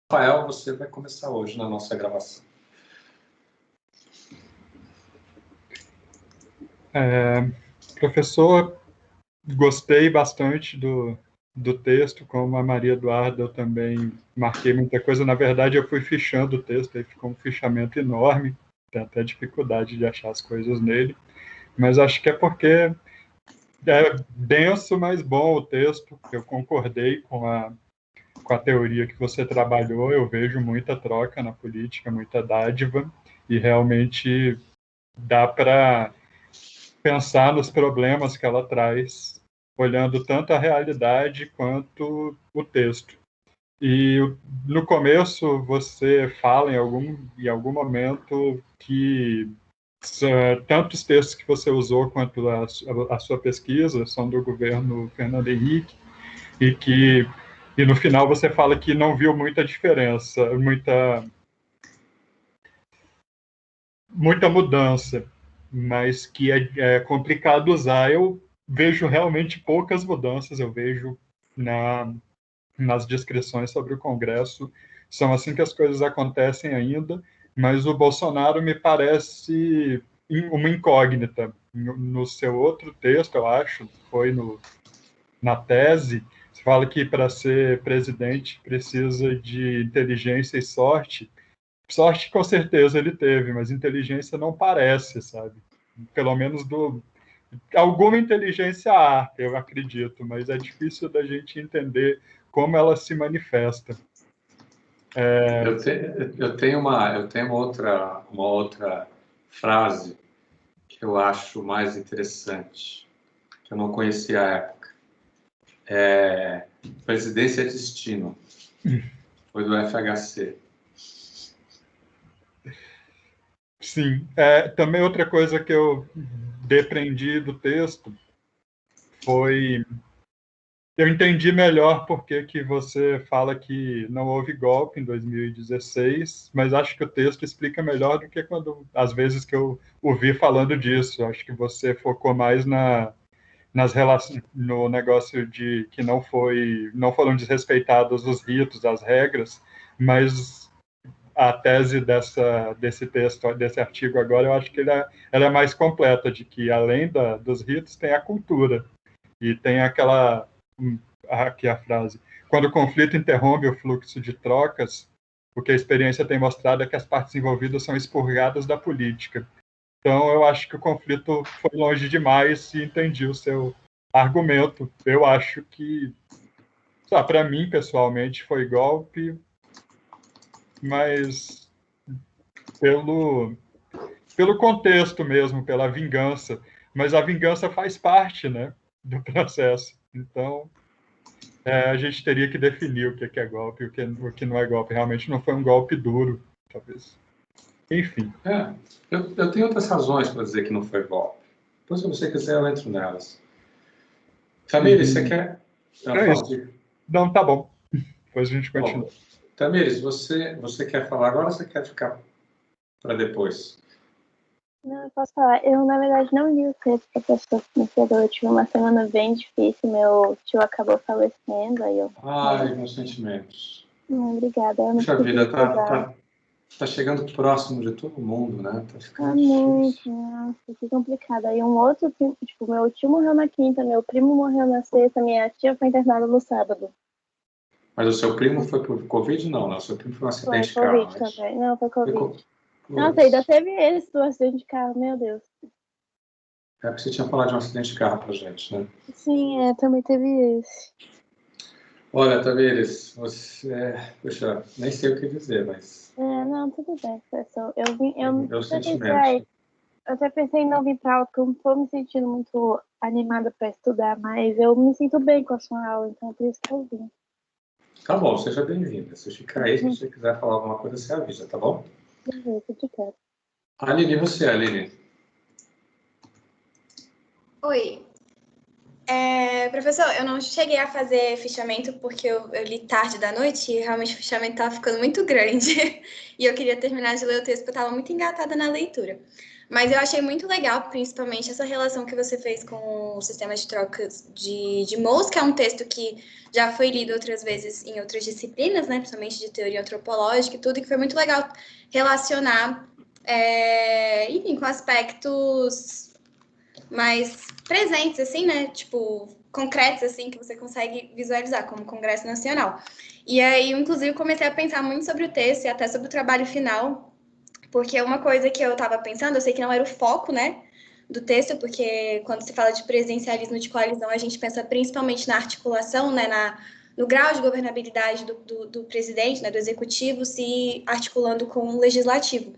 Rafael, você vai começar hoje na nossa gravação. Professor, gostei bastante do texto, como a Maria Eduarda, eu também marquei muita coisa. Na verdade, eu fui fichando o texto, aí ficou um fichamento enorme, tem até dificuldade de achar as coisas nele, mas acho que é porque é denso, mas bom o texto. Eu concordei com a teoria que você trabalhou, eu vejo muita troca na política, muita dádiva, e realmente dá para pensar nos problemas que ela traz, olhando tanto a realidade quanto o texto. E no começo você fala em algum momento que tanto os textos que você usou quanto a sua pesquisa são do governo Fernando Henrique, e no final você fala que não viu muita diferença, muita mudança, mas que é complicado usar. Eu vejo realmente poucas mudanças, eu vejo nas descrições sobre o Congresso, são assim que as coisas acontecem ainda, mas o Bolsonaro me parece uma incógnita. No seu outro texto, eu acho, foi na tese, você fala que para ser presidente precisa de inteligência e sorte. Sorte com certeza ele teve, mas inteligência não parece, sabe? Pelo menos alguma inteligência há, eu acredito, mas é difícil da gente entender como ela se manifesta. Eu tenho uma outra frase que eu acho mais interessante, que eu não conhecia à época. Presidência é destino. Foi do FHC. Sim. Também outra coisa que eu depreendi do texto foi... Eu entendi melhor por que você fala que não houve golpe em 2016, mas acho que o texto explica melhor do que às vezes que eu ouvi falando disso. Acho que você focou mais nas relações, no negócio de que não foram desrespeitados os ritos, as regras, mas a tese desse texto, desse artigo agora, eu acho que ela é mais completa, de que além dos ritos tem a cultura, e tem aqui a frase, quando o conflito interrompe o fluxo de trocas, o que a experiência tem mostrado é que as partes envolvidas são expurgadas da política. Então, eu acho que o conflito foi longe demais e entendi o seu argumento. Eu acho que, para mim, pessoalmente, foi golpe, mas pelo contexto mesmo, pela vingança. Mas a vingança faz parte, né, do processo. Então, a gente teria que definir o que é golpe e o que não é golpe. Realmente não foi um golpe duro, talvez. Enfim. Eu tenho outras razões para dizer que não foi golpe. Depois, se você quiser, eu entro nelas. Tamires, você quer... Não, tá bom. Depois a gente continua. Tamires, você quer falar agora ou você quer ficar para depois? Não, eu posso falar. Eu, na verdade, não li o texto que a pessoa me entregou. Eu tive uma semana bem difícil. Meu tio acabou falecendo. Aí eu... Ai, meus sentimentos. Obrigada. Puxa vida, tá chegando próximo de todo mundo, né? Tá ficando muito, nossa, que complicado. Aí um outro, tipo, meu tio morreu na quinta, meu primo morreu na sexta, minha tia foi internada no sábado. Mas o seu primo foi por Covid? Não, né? O seu primo foi um acidente de carro. Foi Covid também. Não, foi Covid. Nossa, ainda teve esse do acidente de carro, meu Deus. É porque você tinha falado de um acidente de carro pra gente, né? Sim, também teve esse. Olha, Tamires, você... Puxa, nem sei o que dizer, mas... Não, tudo bem, professor. Eu até pensei em não vir para aula, porque eu não estou me sentindo muito animada para estudar, mas eu me sinto bem com a sua aula, então por isso que eu vim. Tá bom, seja bem-vinda. Se ficar aí, se você quiser falar alguma coisa, você avisa, tá bom? Beleza, eu te quero. Aline, e você, Aline? Oi. Professor, eu não cheguei a fazer fichamento porque eu li tarde da noite e realmente o fichamento estava ficando muito grande. E eu queria terminar de ler o texto porque eu estava muito engatada na leitura. Mas eu achei muito legal, principalmente, essa relação que você fez com o sistema de trocas de mols, que é um texto que já foi lido outras vezes em outras disciplinas, né? Principalmente de teoria antropológica e tudo, e que foi muito legal relacionar, enfim, com aspectos mais presentes, assim, né? Tipo, concretos, assim, que você consegue visualizar, como o Congresso Nacional. E aí, inclusive, comecei a pensar muito sobre o texto e até sobre o trabalho final, porque uma coisa que eu estava pensando, eu sei que não era o foco, né, do texto, porque quando se fala de presidencialismo de coalizão, a gente pensa principalmente na articulação, né, no grau de governabilidade do presidente, né, do executivo, se articulando com o legislativo.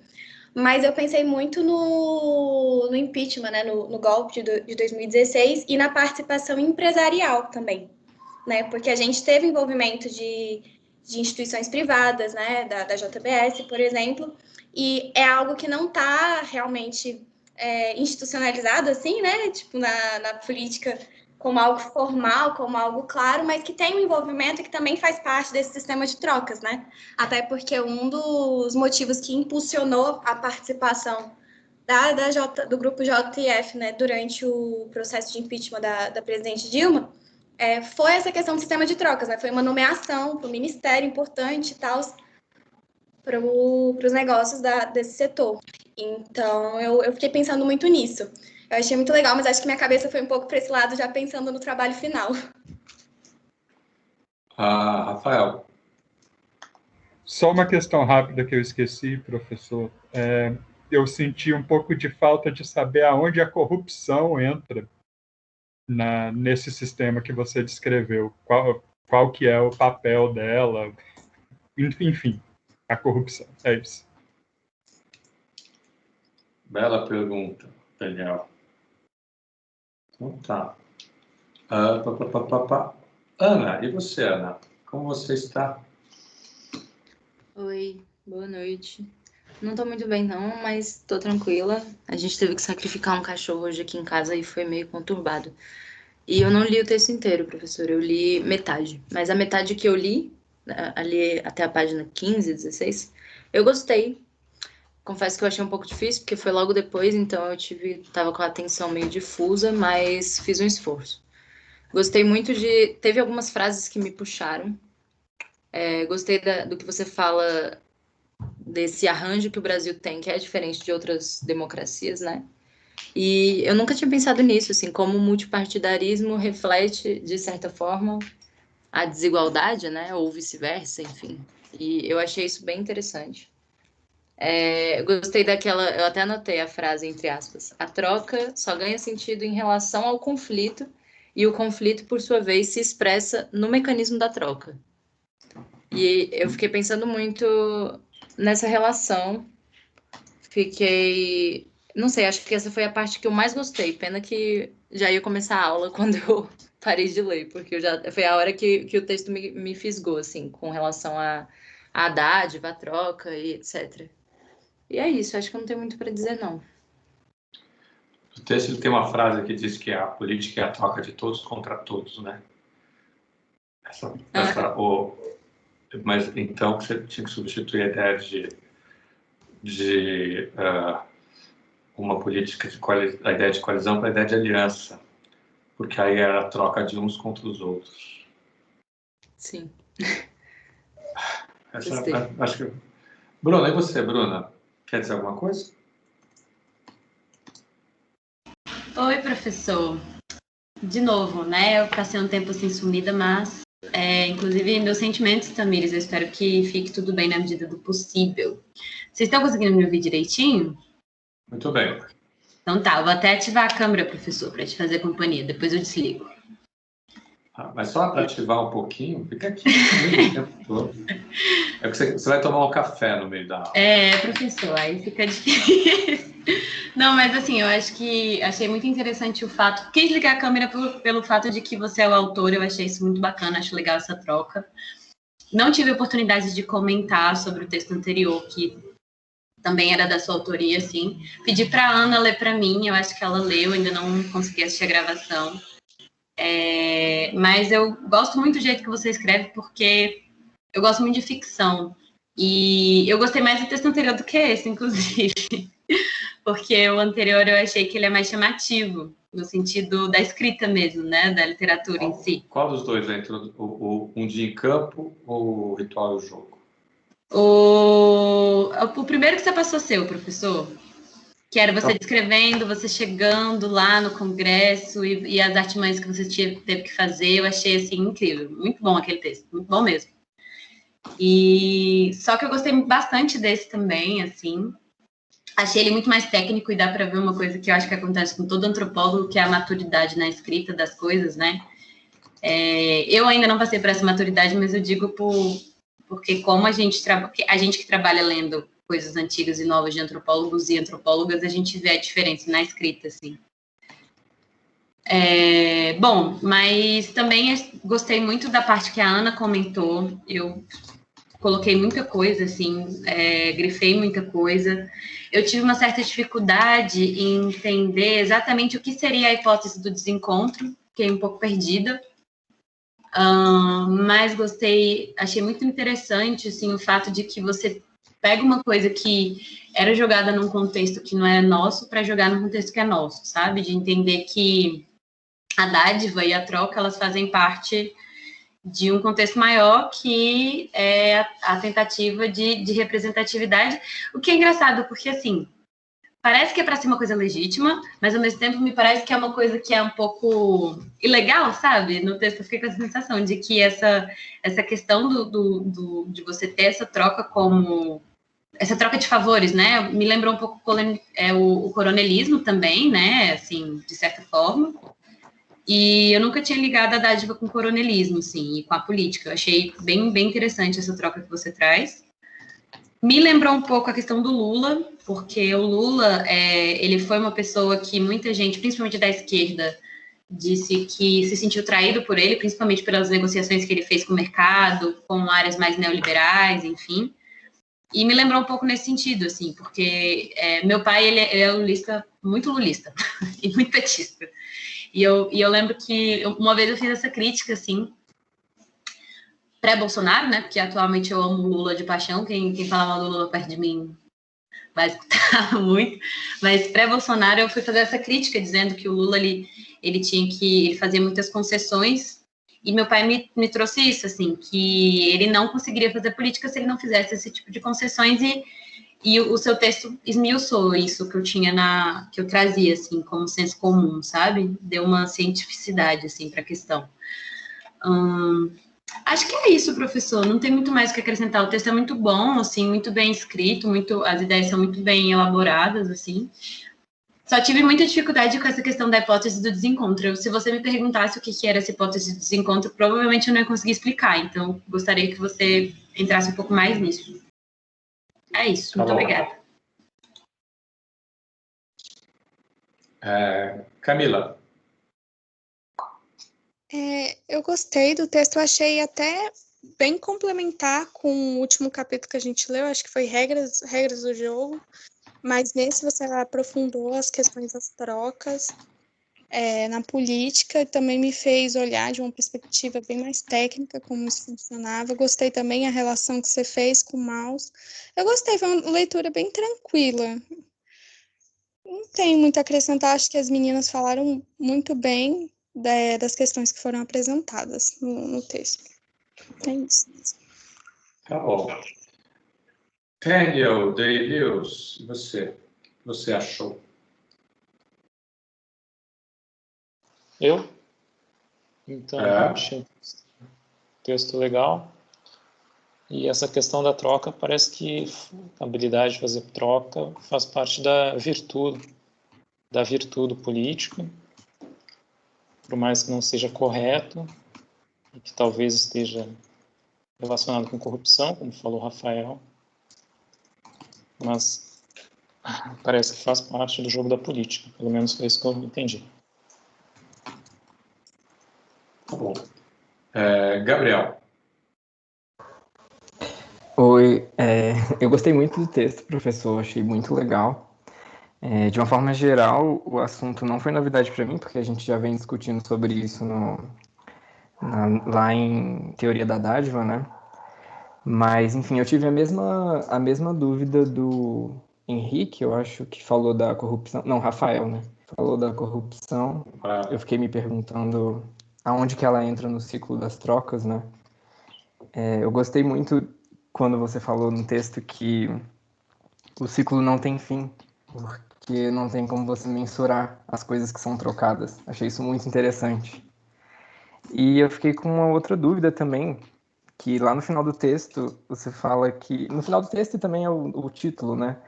Mas eu pensei muito no impeachment, né, no golpe de 2016 e na participação empresarial também, né, porque a gente teve envolvimento de instituições privadas, né, da JBS, por exemplo, e é algo que não está realmente institucionalizado, assim, né, tipo, na política como algo formal, como algo claro, mas que tem um envolvimento e que também faz parte desse sistema de trocas, né? Até porque um dos motivos que impulsionou a participação do grupo JF, né, durante o processo de impeachment da presidente Dilma, foi essa questão do sistema de trocas, né? Foi uma nomeação para o ministério importante e tal, para os negócios desse setor. Então, eu fiquei pensando muito nisso. Eu achei muito legal, mas acho que minha cabeça foi um pouco para esse lado, já pensando no trabalho final. Rafael. Só uma questão rápida que eu esqueci, professor. Eu senti um pouco de falta de saber aonde a corrupção entra nesse sistema que você descreveu. Qual que é o papel dela? Enfim, a corrupção. É isso. Bela pergunta, Daniel. Então tá. Ana, e você, Ana? Como você está? Oi, boa noite. Não tô muito bem não, mas tô tranquila. A gente teve que sacrificar um cachorro hoje aqui em casa e foi meio conturbado. E eu não li o texto inteiro, professor, eu li metade. Mas a metade que eu li, ali até a página 15, 16, eu gostei. Confesso que eu achei um pouco difícil, porque foi logo depois, então tava com a atenção meio difusa, mas fiz um esforço. Gostei muito teve algumas frases que me puxaram. Gostei do que você fala desse arranjo que o Brasil tem, que é diferente de outras democracias, né? E eu nunca tinha pensado nisso, assim, como o multipartidarismo reflete, de certa forma, a desigualdade, né? Ou vice-versa, enfim. E eu achei isso bem interessante. Gostei eu até anotei a frase, entre aspas, a troca só ganha sentido em relação ao conflito, e o conflito, por sua vez, se expressa no mecanismo da troca. E eu fiquei pensando muito nessa relação. Não sei, acho que essa foi a parte que eu mais gostei. Pena que já ia começar a aula quando eu parei de ler, porque foi a hora que o texto me fisgou, assim, com relação à dádiva, à troca e etc. E é isso, acho que eu não tenho muito para dizer, não. O texto tem uma frase que diz que a política é a troca de todos contra todos, né? Mas então você tinha que substituir a ideia de uma política a ideia de coalizão para a ideia de aliança, porque aí era a troca de uns contra os outros. Sim. Acho que... Bruna, e você, Bruna? Quer dizer alguma coisa? Oi, professor. De novo, né? Eu passei um tempo assim sumida, mas inclusive meus sentimentos, Tamires, eu espero que fique tudo bem na medida do possível. Vocês estão conseguindo me ouvir direitinho? Muito bem. Então tá, eu vou até ativar a câmera, professor, para te fazer companhia, depois eu desligo. Mas só para ativar um pouquinho, fica aqui o tempo todo. É que você vai tomar um café no meio da aula. Professor, aí fica difícil. Não, mas assim, eu acho que achei muito interessante o fato... Quis ligar a câmera pelo fato de que você é o autor, eu achei isso muito bacana, acho legal essa troca. Não tive oportunidade de comentar sobre o texto anterior, que também era da sua autoria, assim. Pedi para a Ana ler para mim, eu acho que ela leu, ainda não consegui assistir a gravação. Mas eu gosto muito do jeito que você escreve, porque eu gosto muito de ficção. E eu gostei mais do texto anterior do que esse, inclusive. Porque o anterior eu achei que ele é mais chamativo, no sentido da escrita mesmo, né? Da literatura em si. Qual dos dois entra? Um dia em campo ou o ritual e o jogo? O primeiro que você passou seu, professor, que era você Tá. descrevendo, você chegando lá no congresso e as artimanhas que você teve que fazer, eu achei, assim, incrível. Muito bom aquele texto, muito bom mesmo. E só que eu gostei bastante desse também, assim. Achei ele muito mais técnico e dá para ver uma coisa que eu acho que acontece com todo antropólogo, que é a maturidade na escrita das coisas, né? Eu ainda não passei por essa maturidade, mas eu digo porque como a gente que trabalha lendo coisas antigas e novas de antropólogos e antropólogas, a gente vê a diferença na escrita, assim. Bom, mas também gostei muito da parte que a Ana comentou. Eu coloquei muita coisa, assim, grifei muita coisa. Eu tive uma certa dificuldade em entender exatamente o que seria a hipótese do desencontro, fiquei um pouco perdida. Mas gostei, achei muito interessante, assim, o fato de que você pega uma coisa que era jogada num contexto que não é nosso para jogar num contexto que é nosso, sabe? De entender que a dádiva e a troca, elas fazem parte de um contexto maior que é a tentativa de representatividade, o que é engraçado, porque, assim, parece que é para ser uma coisa legítima, mas, ao mesmo tempo, me parece que é uma coisa que é um pouco ilegal, sabe? No texto eu fiquei com essa sensação de que essa questão de você ter essa troca como... essa troca de favores, né? Me lembrou um pouco o coronelismo também, né? Assim, de certa forma. E eu nunca tinha ligado a dádiva com o coronelismo, assim, e com a política. Eu achei bem, bem interessante essa troca que você traz. Me lembrou um pouco a questão do Lula, porque o Lula, ele foi uma pessoa que muita gente, principalmente da esquerda, disse que se sentiu traído por ele, principalmente pelas negociações que ele fez com o mercado, com áreas mais neoliberais, enfim. E me lembrou um pouco nesse sentido, assim, porque meu pai, ele é lulista, muito lulista, e muito petista. E eu lembro que uma vez eu fiz essa crítica, assim, pré-Bolsonaro, né? Porque atualmente eu amo o Lula de paixão. Quem fala mal do Lula perto de mim vai escutar muito. Mas pré-Bolsonaro eu fui fazer essa crítica, dizendo que o Lula, ele fazia muitas concessões. E meu pai me trouxe isso, assim, que ele não conseguiria fazer política se ele não fizesse esse tipo de concessões. E o seu texto esmiuçou isso que eu tinha que eu trazia, assim, como senso comum, sabe? Deu uma cientificidade, assim, para a questão. Acho que é isso, professor. Não tem muito mais o que acrescentar. O texto é muito bom, assim, muito bem escrito, as ideias são muito bem elaboradas, assim. Só tive muita dificuldade com essa questão da hipótese do desencontro. Se você me perguntasse o que era essa hipótese do desencontro, provavelmente eu não ia conseguir explicar. Então, gostaria que você entrasse um pouco mais nisso. É isso, muito obrigada. Camila. Eu gostei do texto, eu achei até bem complementar com o último capítulo que a gente leu, acho que foi regras do jogo, mas nesse você aprofundou as questões das trocas na política, também me fez olhar de uma perspectiva bem mais técnica como isso funcionava. Gostei também a relação que você fez com o mouse. Eu gostei, foi uma leitura bem tranquila. Não tenho muito a acrescentar, acho que as meninas falaram muito bem das questões que foram apresentadas no texto. É isso. Tá bom. Daniel, Daily News, você achou? Eu? Então, achei um texto legal. E essa questão da troca, parece que a habilidade de fazer troca faz parte da virtude política, por mais que não seja correto, e que talvez esteja relacionado com corrupção, como falou o Rafael, mas parece que faz parte do jogo da política, pelo menos foi isso que eu entendi. Tá bom. Gabriel. Oi, eu gostei muito do texto, professor, achei muito legal. De uma forma geral, o assunto não foi novidade para mim, porque a gente já vem discutindo sobre isso lá em Teoria da Dádiva, né? Mas, enfim, eu tive a mesma dúvida do Henrique, eu acho que falou da corrupção. Não, Rafael, né? Falou da corrupção. Eu fiquei me perguntando aonde que ela entra no ciclo das trocas, né? Eu gostei muito quando você falou no texto que o ciclo não tem fim, porque não tem como você mensurar as coisas que são trocadas. Achei isso muito interessante. E eu fiquei com uma outra dúvida também, que lá no final do texto você fala que... No final do texto também é o título, né?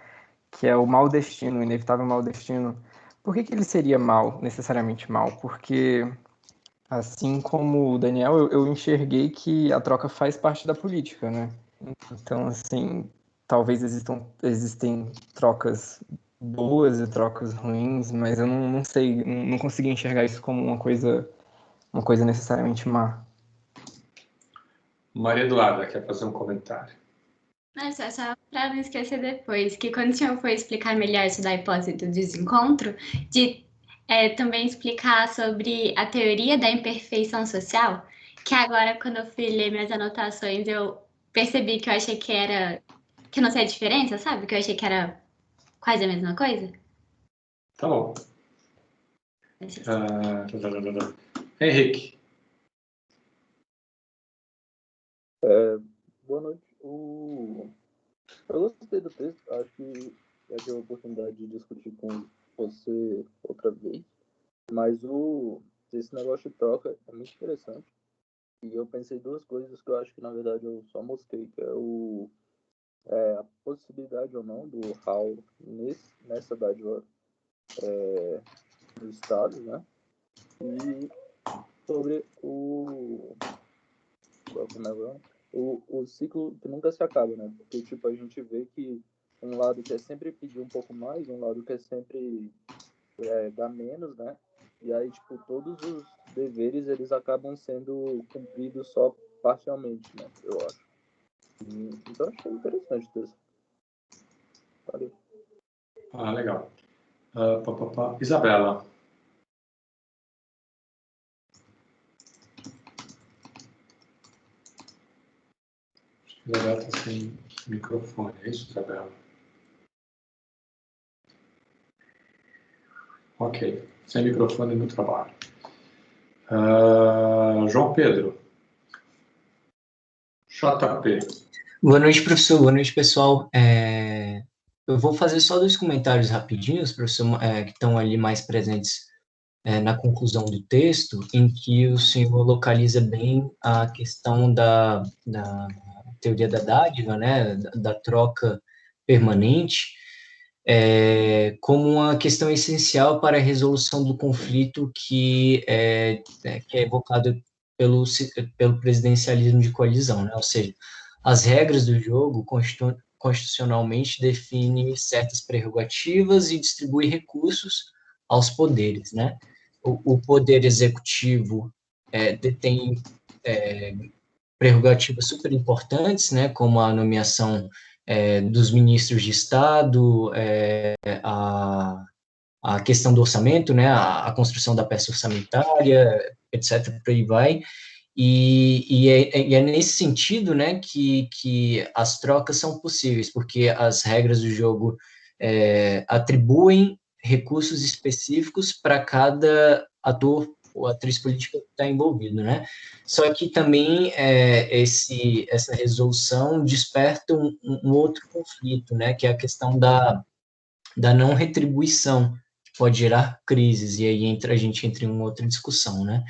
Que é o mau destino, o inevitável mau destino. Por que ele seria mau, necessariamente mau? Porque, assim como o Daniel, eu enxerguei que a troca faz parte da política, né? Então, assim, talvez existem trocas boas e trocas ruins, mas eu não sei, não consegui enxergar isso como uma coisa necessariamente má. Maria Eduarda quer fazer um comentário. Só para não esquecer depois, que quando o senhor for explicar melhor isso da hipótese do desencontro, de também explicar sobre a teoria da imperfeição social, que agora, quando eu fui ler minhas anotações, eu percebi que eu achei que eu não sei a diferença, sabe? Que eu achei que era quase a mesma coisa. Tá bom. Henrique. Boa noite. Eu gostei do texto, acho que já tive a oportunidade de discutir com você outra vez, mas esse negócio de troca é muito interessante. E eu pensei duas coisas que eu acho que, na verdade, eu só mostrei, que é a possibilidade ou não do HAL nessa dádiva do Estado, né? E sobre o ciclo que nunca se acaba, né? Porque, tipo, a gente vê que um lado quer sempre pedir um pouco mais, um lado quer sempre dar menos, né? E aí, tipo, todos os deveres, eles acabam sendo cumpridos só parcialmente, né? Eu acho. Então, achei interessante o texto. Valeu. Legal. Isabela. Isabela está sem microfone, é isso, Isabela? Ok, sem microfone no trabalho. João Pedro. JP. Boa noite, professor. Boa noite, pessoal. Eu vou fazer só 2 comentários rapidinhos, professor, que estão ali mais presentes na conclusão do texto, em que o senhor localiza bem a questão da teoria da dádiva, né, da troca permanente, como uma questão essencial para a resolução do conflito que é evocado pelo presidencialismo de coalizão, né? Ou seja, as regras do jogo constitucionalmente definem certas prerrogativas e distribui recursos aos poderes, né? O poder executivo detém prerrogativas super importantes, né, como a nomeação dos ministros de Estado, a questão do orçamento, né, a construção da peça orçamentária, etc., por aí vai, e é nesse sentido, né, que as trocas são possíveis, porque as regras do jogo atribuem recursos específicos para cada ator ou atriz política que está envolvido, né? Só que também essa resolução desperta um outro conflito, né? Que é a questão da não retribuição, que pode gerar crises, e aí a gente entra em uma outra discussão, né?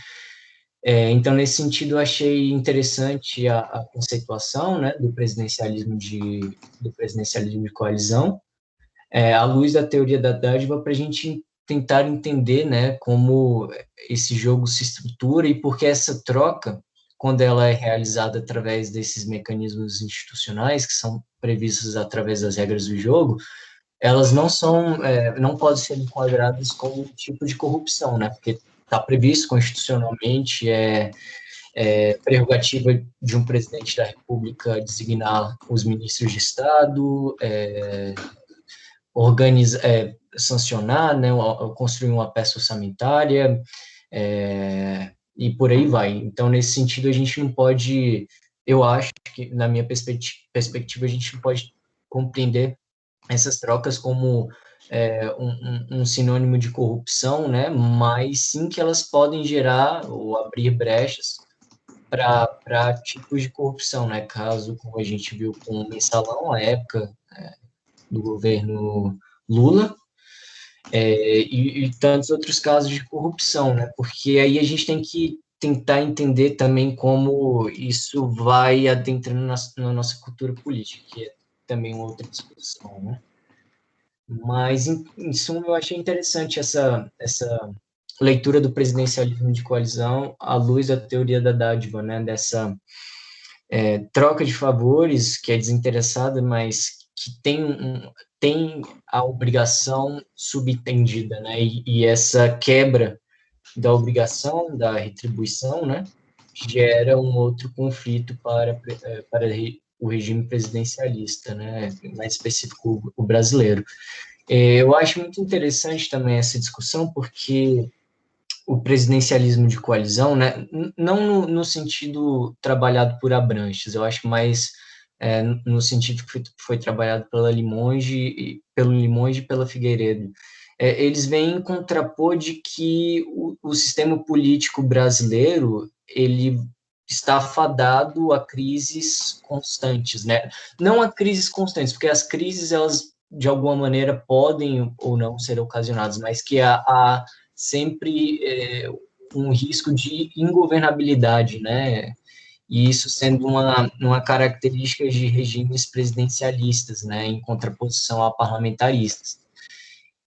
Então, nesse sentido, eu achei interessante a conceituação, né, do presidencialismo de coalizão, à luz da teoria da dádiva, para a gente tentar entender, né, como esse jogo se estrutura e por que essa troca, quando ela é realizada através desses mecanismos institucionais que são previstos através das regras do jogo, elas não podem ser enquadradas como um tipo de corrupção, né, porque está previsto constitucionalmente, prerrogativa de um presidente da República designar os ministros de Estado, sancionar, né, construir uma peça orçamentária, e por aí vai. Então, nesse sentido, a gente não pode, eu acho que, na minha perspectiva, a gente não pode compreender essas trocas como um sinônimo de corrupção, né? Mas sim que elas podem gerar ou abrir brechas para tipos de corrupção, né? Caso, como a gente viu com o mensalão, à época do governo Lula, e tantos outros casos de corrupção, né? Porque aí a gente tem que tentar entender também como isso vai adentrando na nossa cultura política, que é também uma outra discussão, né? Mas, em suma, eu achei interessante essa leitura do presidencialismo de coalizão à luz da teoria da dádiva, né? Dessa troca de favores que é desinteressada, mas que tem a obrigação subentendida, né? E essa quebra da obrigação, da retribuição, né? Gera um outro conflito para o regime presidencialista, né? Mais específico, o brasileiro. Eu acho muito interessante também essa discussão, porque o presidencialismo de coalizão, né, não no sentido trabalhado por Abranches, eu acho mais no sentido que foi trabalhado pelo Limonge e pela Figueiredo. Eles vêm em contrapor de que o sistema político brasileiro, ele está afadado a crises constantes, né? Não a crises constantes, porque as crises, elas, de alguma maneira, podem ou não ser ocasionadas, mas que há sempre um risco de ingovernabilidade, né? E isso sendo uma característica de regimes presidencialistas, né, em contraposição a parlamentaristas.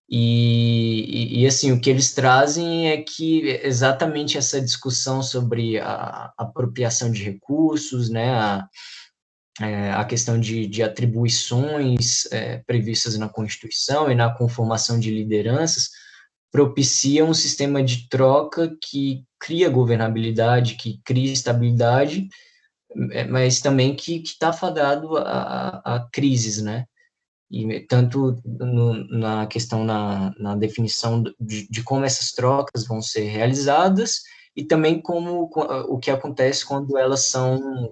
E assim, o que eles trazem é que exatamente essa discussão sobre a apropriação de recursos, né, a questão de atribuições previstas na Constituição e na conformação de lideranças, propicia um sistema de troca que cria governabilidade, que cria estabilidade, mas também que está fadado a crises, né? E tanto na questão, na definição de como essas trocas vão ser realizadas, e também como o que acontece quando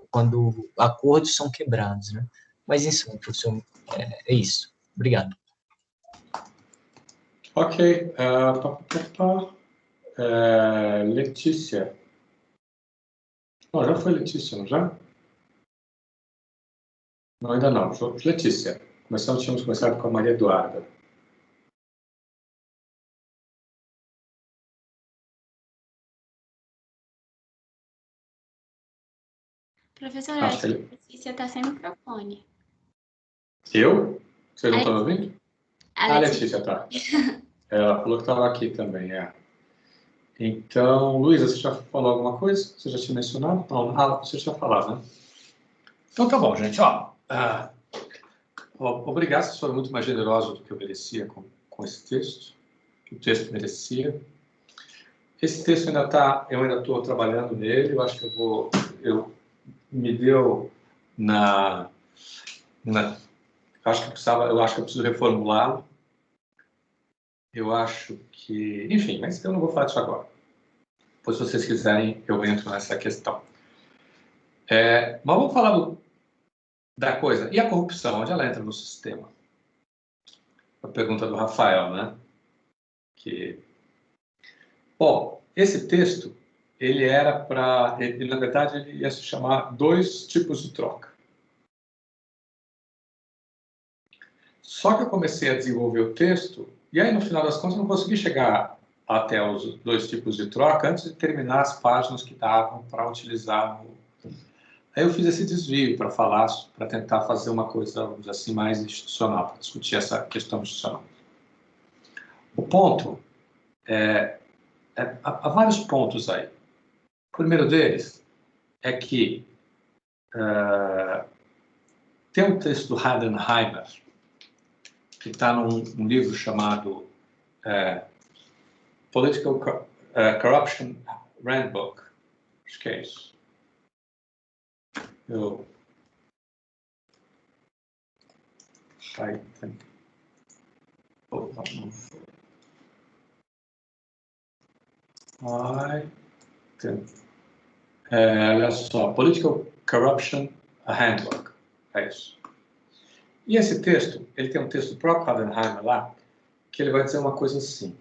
quando acordos são quebrados, né? Mas, em suma, professor, é isso. Obrigado. Ok. Letícia. Não, já foi Letícia, não já? Não, ainda não. Letícia. Tínhamos começado com a Maria Eduarda. Professor, acho que a Letícia está sem microfone. Eu? Vocês não estão me ouvindo? A Letícia está. Ela falou que estava aqui também, Então, Luísa, você já falou alguma coisa? Você já tinha mencionado? Não, você já falou, né? Então tá bom, gente. Obrigado, vocês foram muito mais generosos do que eu merecia com esse texto, que o texto merecia. Esse texto eu ainda estou trabalhando nele, eu acho que me deu eu acho que eu preciso reformulá-lo. Eu acho que, enfim, mas eu não vou falar disso agora. Pois, se vocês quiserem, eu entro nessa questão. Mas vamos falar da coisa. E a corrupção, onde ela entra no sistema? A pergunta do Rafael, né? Bom, esse texto, ele na verdade, ele ia se chamar 2 tipos de troca. Só que eu comecei a desenvolver o texto, e aí, no final das contas, eu não consegui chegar até os 2 tipos de troca antes de terminar as páginas que davam para utilizar. Aí eu fiz esse desvio para tentar fazer uma coisa, vamos dizer assim, mais institucional, para discutir essa questão institucional. O ponto há vários pontos aí. O primeiro deles é que tem um texto do Heidenheimer, que está num livro chamado Political Corruption Handbook. Acho que é isso. Olha só, Political Corruption Handbook. É isso. E esse texto, ele tem um texto do próprio Hadenheimer lá, que ele vai dizer uma coisa assim.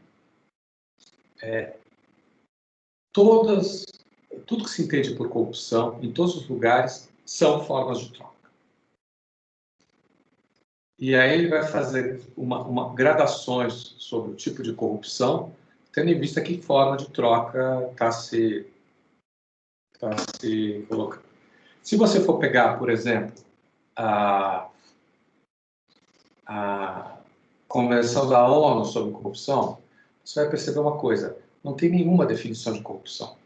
Tudo que se entende por corrupção, em todos os lugares, são formas de troca. E aí ele vai fazer gradações sobre o tipo de corrupção, tendo em vista que forma de troca está se colocando. Se você for pegar, por exemplo, a Convenção da ONU sobre corrupção, você vai perceber uma coisa, não tem nenhuma definição de corrupção.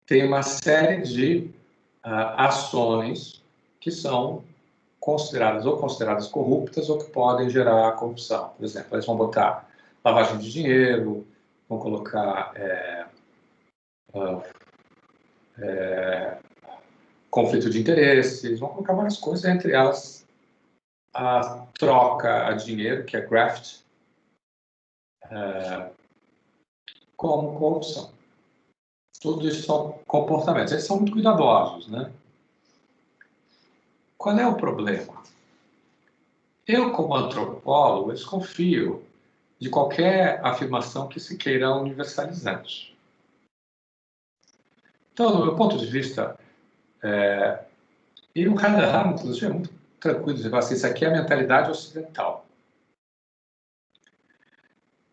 Tem uma série de ações que são consideradas corruptas ou que podem gerar corrupção. Por exemplo, eles vão botar lavagem de dinheiro, vão colocar conflito de interesses, vão colocar várias coisas, entre elas a troca a dinheiro, que é graft, como corrupção. Tudo isso são comportamentos. Eles são muito cuidadosos, né? Qual é o problema? Eu, como antropólogo, desconfio de qualquer afirmação que se queira universalizante. Então, do meu ponto de vista, e o Hadenheimer, inclusive, é muito tranquilo dizer assim, isso aqui é a mentalidade ocidental.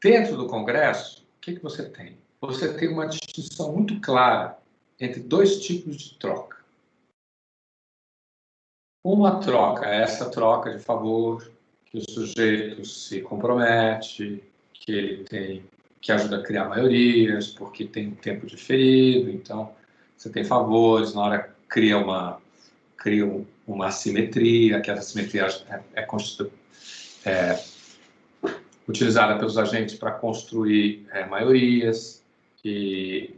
Dentro do Congresso, o que você tem? Você tem uma distinção muito clara entre dois tipos de troca. Uma troca é essa troca de favor, que o sujeito se compromete, que ajuda a criar maiorias, porque tem um tempo diferido, então você tem favores, na hora cria uma assimetria, que essa assimetria é utilizada pelos agentes para construir maiorias e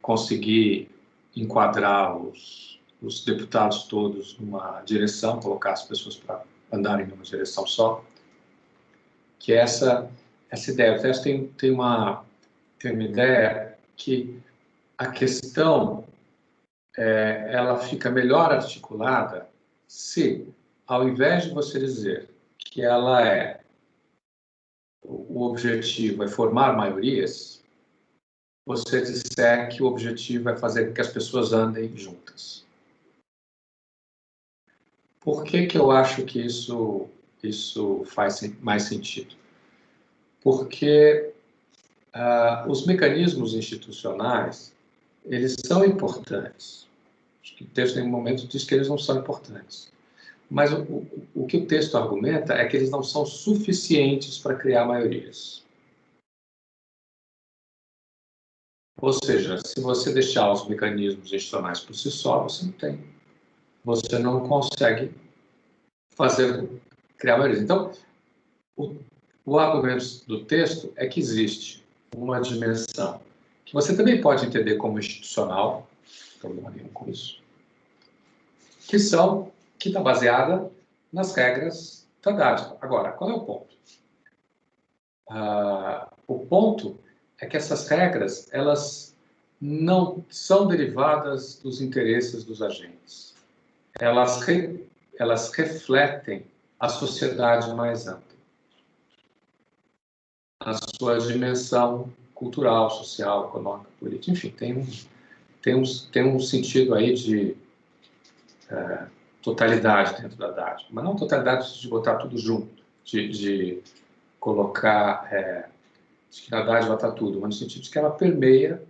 conseguir enquadrar os deputados todos numa direção, colocar as pessoas para andarem numa direção só, que essa ideia. O texto tem uma ideia que a questão ela fica melhor articulada se, ao invés de você dizer que o objetivo é formar maiorias, você disser que o objetivo é fazer com que as pessoas andem juntas. Por que eu acho que isso faz mais sentido? Porque os mecanismos institucionais, eles são importantes. Acho que o texto, em um momento, diz que eles não são importantes. Mas o que o texto argumenta é que eles não são suficientes para criar maiorias. Ou seja, se você deixar os mecanismos institucionais por si só, você não consegue criar maiorias. Então, o argumento do texto é que existe uma dimensão que você também pode entender como institucional, não tem problema nenhum com isso, que está baseada nas regras da dádiva. Agora, qual é o ponto? O ponto é que essas regras, elas não são derivadas dos interesses dos agentes. Elas refletem a sociedade mais ampla, a sua dimensão cultural, social, econômica, política, enfim, tem um sentido aí de totalidade dentro da dádiva, mas não totalidade de botar tudo junto, de colocar de que a dádiva está tudo, mas no sentido de que ela permeia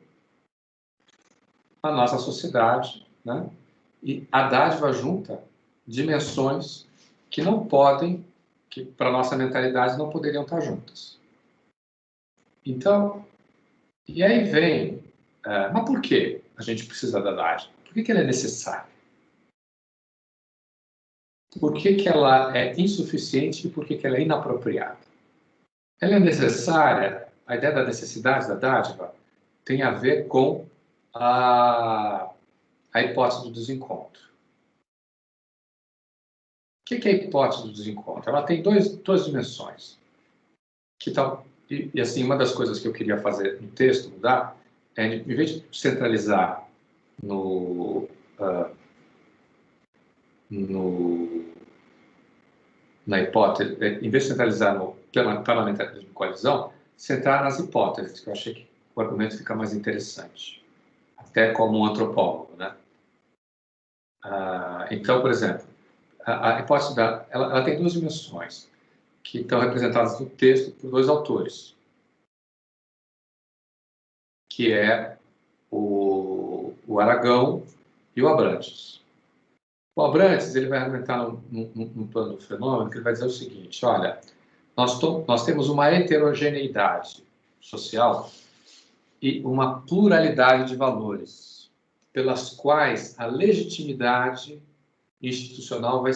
a nossa sociedade, né? E a dádiva junta dimensões que não podem, que para a nossa mentalidade não poderiam estar juntas. Então, e aí vem, mas por que a gente precisa da dádiva? Por que ela é necessária? Por que ela é insuficiente e por que ela é inapropriada? Ela é necessária, a ideia da necessidade da dádiva tem a ver com a hipótese do desencontro. O que é a hipótese do desencontro? Ela tem duas dimensões. E assim, uma das coisas que eu queria fazer no texto, mudar, é, em vez de centralizar na hipótese, em vez de centralizar no parlamentarismo de coalizão, centrar nas hipóteses, que eu achei que o argumento fica mais interessante, até como um antropólogo, né? Então, por exemplo, a hipótese ela tem duas dimensões, que estão representadas no texto por dois autores, que é o Aragão e o Abrantes. O Abrantes ele vai argumentar no plano do fenômeno, que ele vai dizer o seguinte: olha, nós temos uma heterogeneidade social e uma pluralidade de valores, pelas quais a legitimidade institucional vai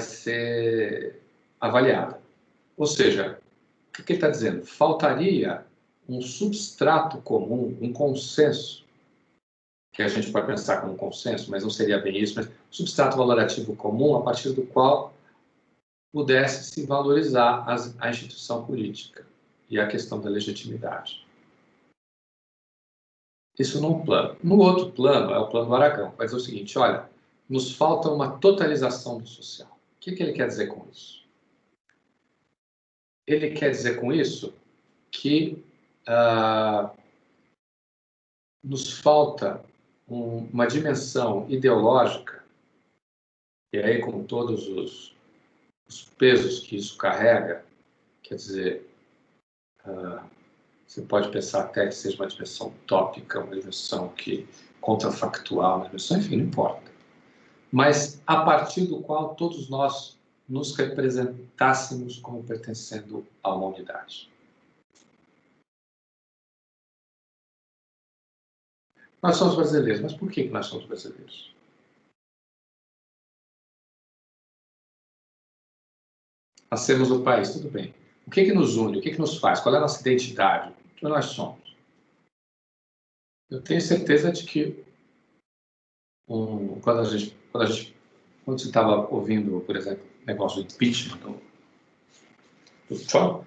ser avaliada. Ou seja, o que ele está dizendo? Faltaria um substrato comum, um consenso, que a gente pode pensar como um consenso, mas não seria bem isso, mas um substrato valorativo comum a partir do qual pudesse se valorizar a instituição política e a questão da legitimidade. Isso num plano. No outro plano, é o plano do Aragão, vai dizer o seguinte: olha, nos falta uma totalização do social. O que ele quer dizer com isso? Ele quer dizer com isso que nos falta uma dimensão ideológica, e aí com todos os pesos que isso carrega, quer dizer, você pode pensar até que seja uma dimensão utópica, uma dimensão contrafactual, uma dimensão, enfim, não importa. Mas a partir do qual todos nós nos representássemos como pertencendo a uma unidade. Nós somos brasileiros, mas por que nós somos brasileiros? Nascemos no país, tudo bem. O que nos une? O que nos faz? Qual é a nossa identidade? O que nós somos? Eu tenho certeza de que quando você estava ouvindo, por exemplo, o negócio do impeachment do Trump,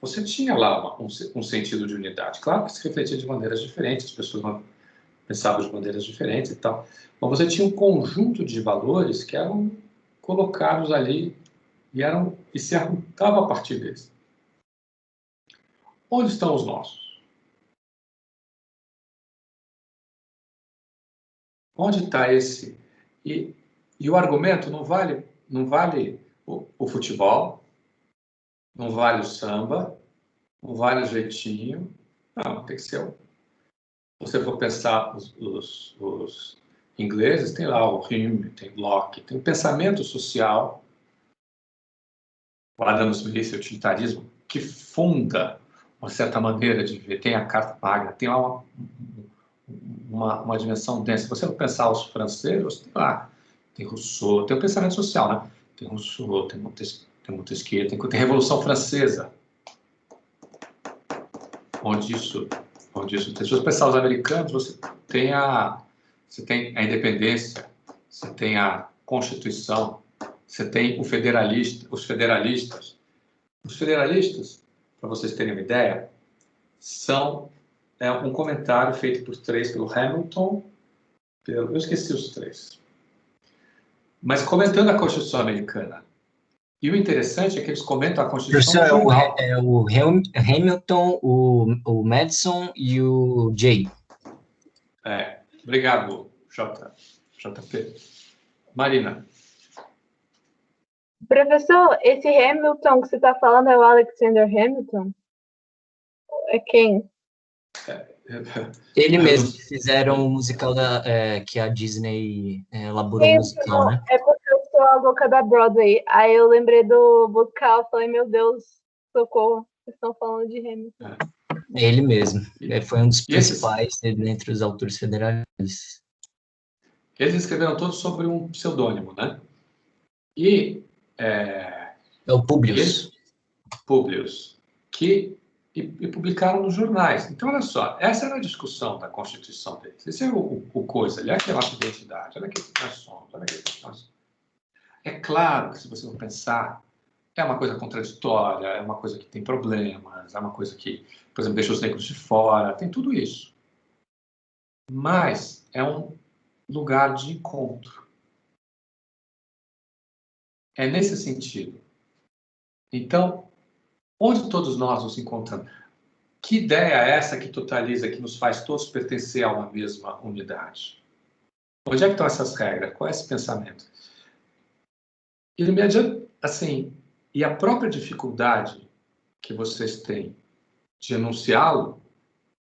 você tinha lá um sentido de unidade. Claro que se refletia de maneiras diferentes, as pessoas pensavam de maneiras diferentes e tal, mas você tinha um conjunto de valores que eram colocados ali e se argumentava a partir deles. Onde estão os nossos? Onde está esse? E o argumento não vale o futebol, não vale o samba, não vale o jeitinho. Não, tem que ser. Se você for pensar os ingleses, tem lá o Hume, tem Locke, tem o pensamento social, o Adam Smith, o utilitarismo, que funda uma certa maneira de ver. Tem a Carta Magna, tem uma dimensão densa. Se você for pensar os franceses, tem lá, tem Rousseau, tem o pensamento social, né? Tem Rousseau, tem Montesquieu, tem a Revolução Francesa, onde isso. Se você pensar os americanos, você tem a independência, você tem a Constituição, você tem os federalistas. Os federalistas, para vocês terem uma ideia, são um comentário feito por três, pelo Hamilton, eu esqueci os três, mas comentando a Constituição americana. E o interessante é que eles comentam a Constituição... É o Hamilton, o Madison e o Jay. Obrigado, JP. Marina. Professor, esse Hamilton que você está falando é o Alexander Hamilton? É quem? Ele mesmo, fizeram o musical que a Disney elaborou o musical, né? É porque eu sou a louca da Broadway. Aí eu lembrei do musical, falei, meu Deus, socorro, vocês estão falando de Hamilton. É ele mesmo. Foi um dos principais entre os autores federalistas. Eles escreveram todos sobre um pseudônimo, né? E é o Publius. Publius, e publicaram nos jornais. Então, olha só, essa era a discussão da Constituição deles. Esse é o coisa, olha aqui a nossa identidade, olha aqui o que nós somos, olha aqui o que nós somos. É claro que, se você for pensar, é uma coisa contraditória, é uma coisa que tem problemas, é uma coisa que, por exemplo, deixa os negros de fora, tem tudo isso. Mas lugar de encontro. É nesse sentido. Então, onde todos nós nos encontramos? Que ideia é essa que totaliza, que nos faz todos pertencer a uma mesma unidade? Onde é que estão essas regras? Qual é esse pensamento? E não me adianta, assim, e a própria dificuldade que vocês têm de enunciá-lo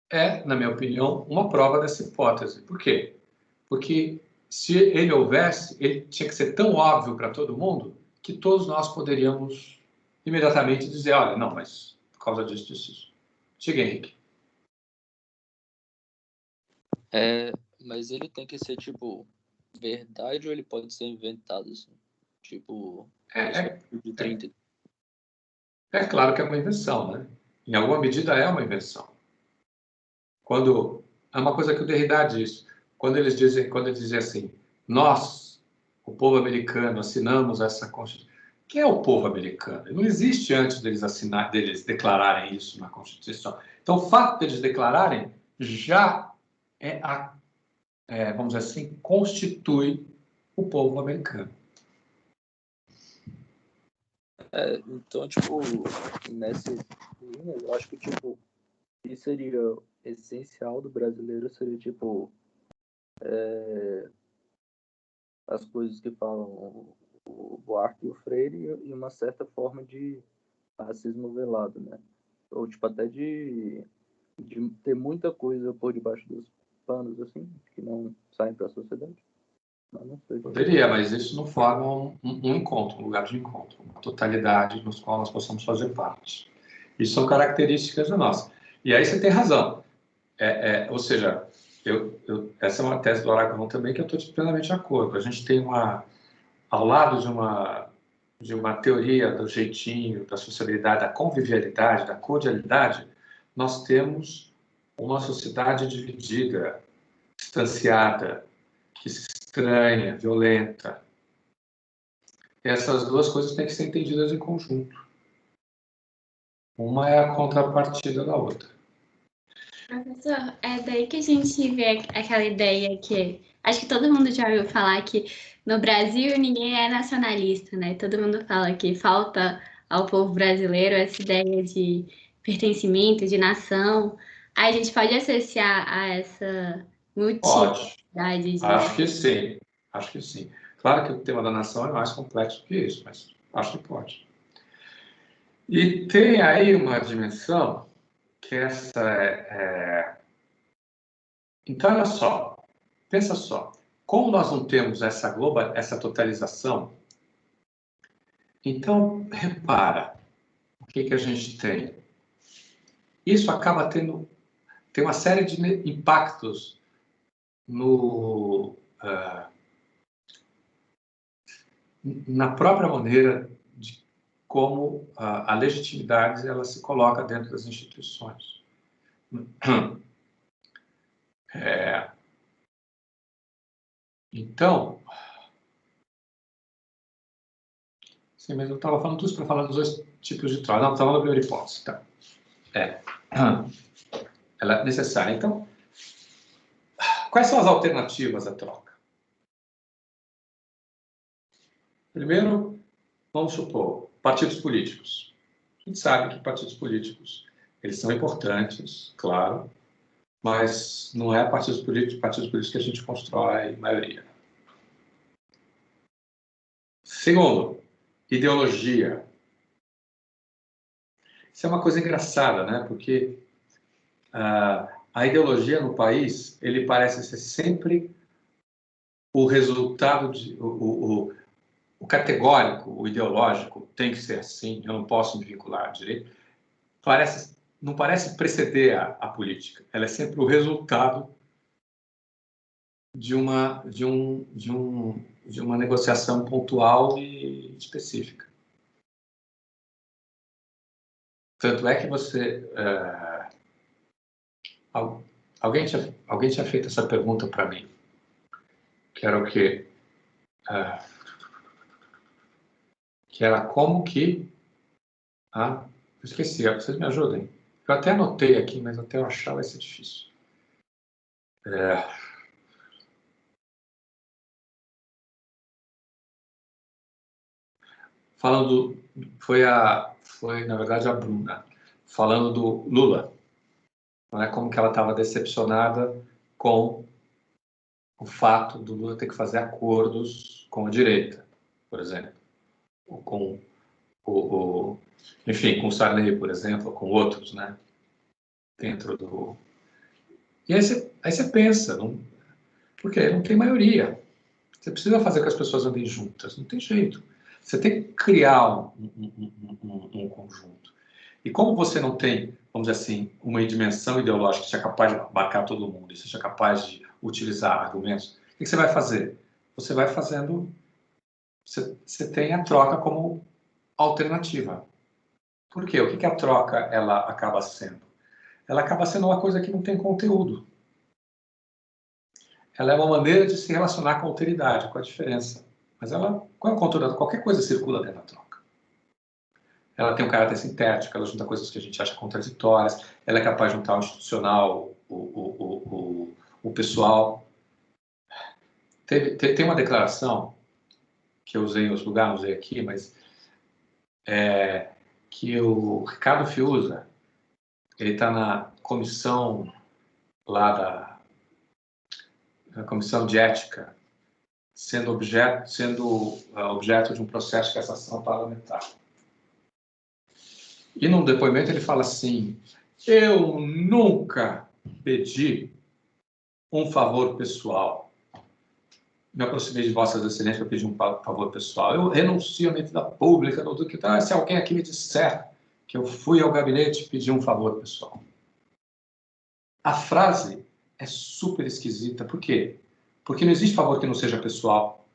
é, na minha opinião, uma prova dessa hipótese. Por quê? Porque se ele houvesse, ele tinha que ser tão óbvio para todo mundo que todos nós poderíamos imediatamente dizer, olha, não, mas por causa disso, disso. Diga, Henrique. Mas ele tem que ser, tipo, verdade ou ele pode ser inventado, assim? Tipo, de 30. É claro que é uma invenção, né? Em alguma medida é uma invenção. Quando é uma coisa que o Derrida diz, quando eles dizem assim, nós, o povo americano, assinamos essa Constituição. Quem é o povo americano? Não existe antes deles declararem isso na Constituição. Então, o fato deles declararem já vamos dizer assim, constitui o povo americano. Então, tipo, nessa linha, eu acho que, tipo, isso seria essencial do brasileiro, seria, tipo, as coisas que falam o Buarque e o Freire e uma certa forma de racismo velado, né? Ou, tipo, até de ter muita coisa por debaixo dos panos, assim, que não saem para a sociedade. Não sei. Poderia, mas isso não forma um encontro, um lugar de encontro, uma totalidade nos qual nós possamos fazer parte. Isso são características nossas. E aí você tem razão. Ou seja, essa é uma tese do Aragão também que eu estou plenamente de acordo. A gente tem ao lado de uma teoria do jeitinho, da sociabilidade, da convivialidade, da cordialidade, nós temos uma sociedade dividida, distanciada, que se estranha, violenta. Essas duas coisas têm que ser entendidas em conjunto. Uma é a contrapartida da outra. Professor, é daí que a gente vê aquela ideia que acho que todo mundo já ouviu falar que no Brasil ninguém é nacionalista, né? Todo mundo fala que falta ao povo brasileiro essa ideia de pertencimento, de nação. Aí a gente pode associar a essa multiplicidade de... Acho que sim. Acho que sim. Claro que o tema da nação é mais complexo que isso, mas acho que pode. E tem aí uma dimensão que Então, olha só, pensa só, como nós não temos essa totalização, então, repara, o que a gente tem? Isso acaba tem uma série de impactos na própria maneira de como a legitimidade ela se coloca dentro das instituições. Então, sim, mas eu estava falando disso para falar dos dois tipos de troca. Não, estava na primeira hipótese. Tá. Ela é necessária. Então, quais são as alternativas à troca? Primeiro, vamos supor, partidos políticos. A gente sabe que partidos políticos eles são importantes, claro, mas não é partidos políticos que a gente constrói maioria. Segundo, ideologia. Isso é uma coisa engraçada, né? Porque a ideologia no país, ele parece ser sempre o resultado o categórico, o ideológico, tem que ser assim, eu não posso me vincular a direito. Não parece preceder a política. Ela é sempre o resultado de uma negociação pontual e específica. Tanto é que alguém tinha feito essa pergunta para mim, que era o quê? Que era como que... eu esqueci, vocês me ajudem. Eu até anotei aqui, mas até eu achar vai ser difícil. falando foi na verdade a Bruna falando do Lula, não é, como que ela estava decepcionada com o fato do Lula ter que fazer acordos com a direita, por exemplo, ou com enfim, com o Sarney, por exemplo, ou com outros, né, dentro do... E aí você pensa, porque não tem maioria. Você precisa fazer com que as pessoas andem juntas, não tem jeito. Você tem que criar um conjunto. E como você não tem, vamos dizer assim, uma dimensão ideológica que seja capaz de abarcar todo mundo, e seja capaz de utilizar argumentos, o que você vai fazer? Você vai fazendo... Você tem a troca como alternativa. Por quê? O que a troca ela acaba sendo? Ela acaba sendo uma coisa que não tem conteúdo. Ela é uma maneira de se relacionar com a alteridade, com a diferença. Mas qual é o conteúdo? Qualquer coisa circula dentro da troca. Ela tem um caráter sintético, ela junta coisas que a gente acha contraditórias, ela é capaz de juntar o institucional, o pessoal. Tem uma declaração que eu usei em outro lugar, não usei aqui, mas que o Ricardo Fiuza, ele está na comissão lá da comissão de ética, sendo objeto de um processo de cassação parlamentar. E num depoimento ele fala assim: eu nunca pedi um favor pessoal. Me aproximei de Vossas Excelências para pedir um favor pessoal. Eu renuncio à minha vida pública, se alguém aqui me disser que eu fui ao gabinete pedir um favor pessoal. A frase é super esquisita. Por quê? Porque não existe favor que não seja pessoal.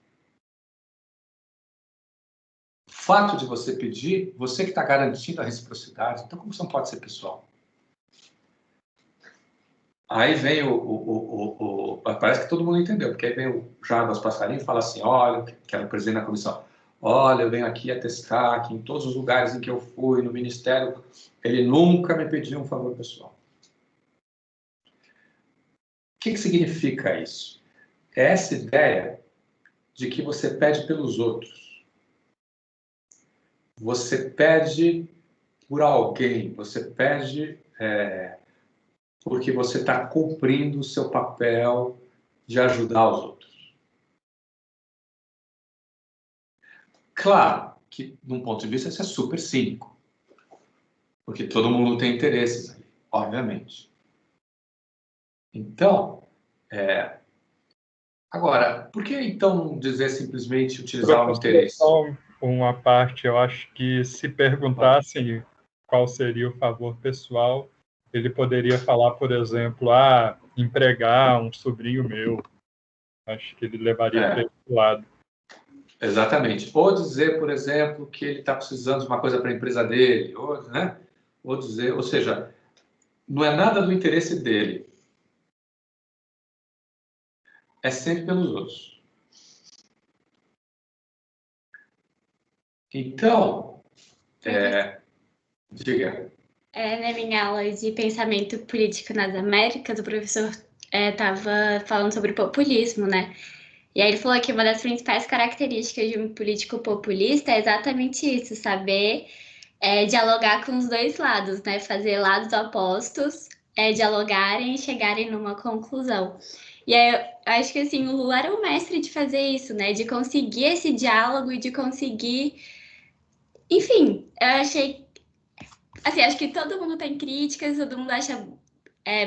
O fato de você pedir, você que está garantindo a reciprocidade, então como isso não pode ser pessoal? Aí vem parece que todo mundo entendeu, porque aí vem o Jarbas Passarinho e fala assim: olha, que era o presidente da comissão, olha, eu venho aqui atestar que em todos os lugares em que eu fui, no ministério, ele nunca me pediu um favor pessoal. O que significa isso? É essa ideia de que você pede pelos outros. Você pede por alguém, você pede porque você está cumprindo o seu papel de ajudar os outros. Claro que, de um ponto de vista, isso é super cínico, porque todo mundo tem interesses ali, obviamente. Então, agora, por que então não dizer simplesmente utilizar o interesse? Só uma parte, eu acho que se perguntassem qual seria o favor pessoal, ele poderia falar, por exemplo, empregar um sobrinho meu. Acho que ele levaria para esse lado. Exatamente. Ou dizer, por exemplo, que ele está precisando de uma coisa para a empresa dele, ou dizer, ou seja, não é nada do interesse dele. É sempre pelos outros. Então, diga. Na minha aula de pensamento político nas Américas, o professor estava falando sobre populismo, né? E aí ele falou que uma das principais características de um político populista é exatamente isso, saber dialogar com os dois lados, né? Fazer lados opostos, dialogarem e chegarem numa conclusão. E aí eu acho que assim, o Lula era o mestre de fazer isso, né? De conseguir esse diálogo e de conseguir... Enfim, eu achei... Assim, acho que todo mundo tem críticas, todo mundo acha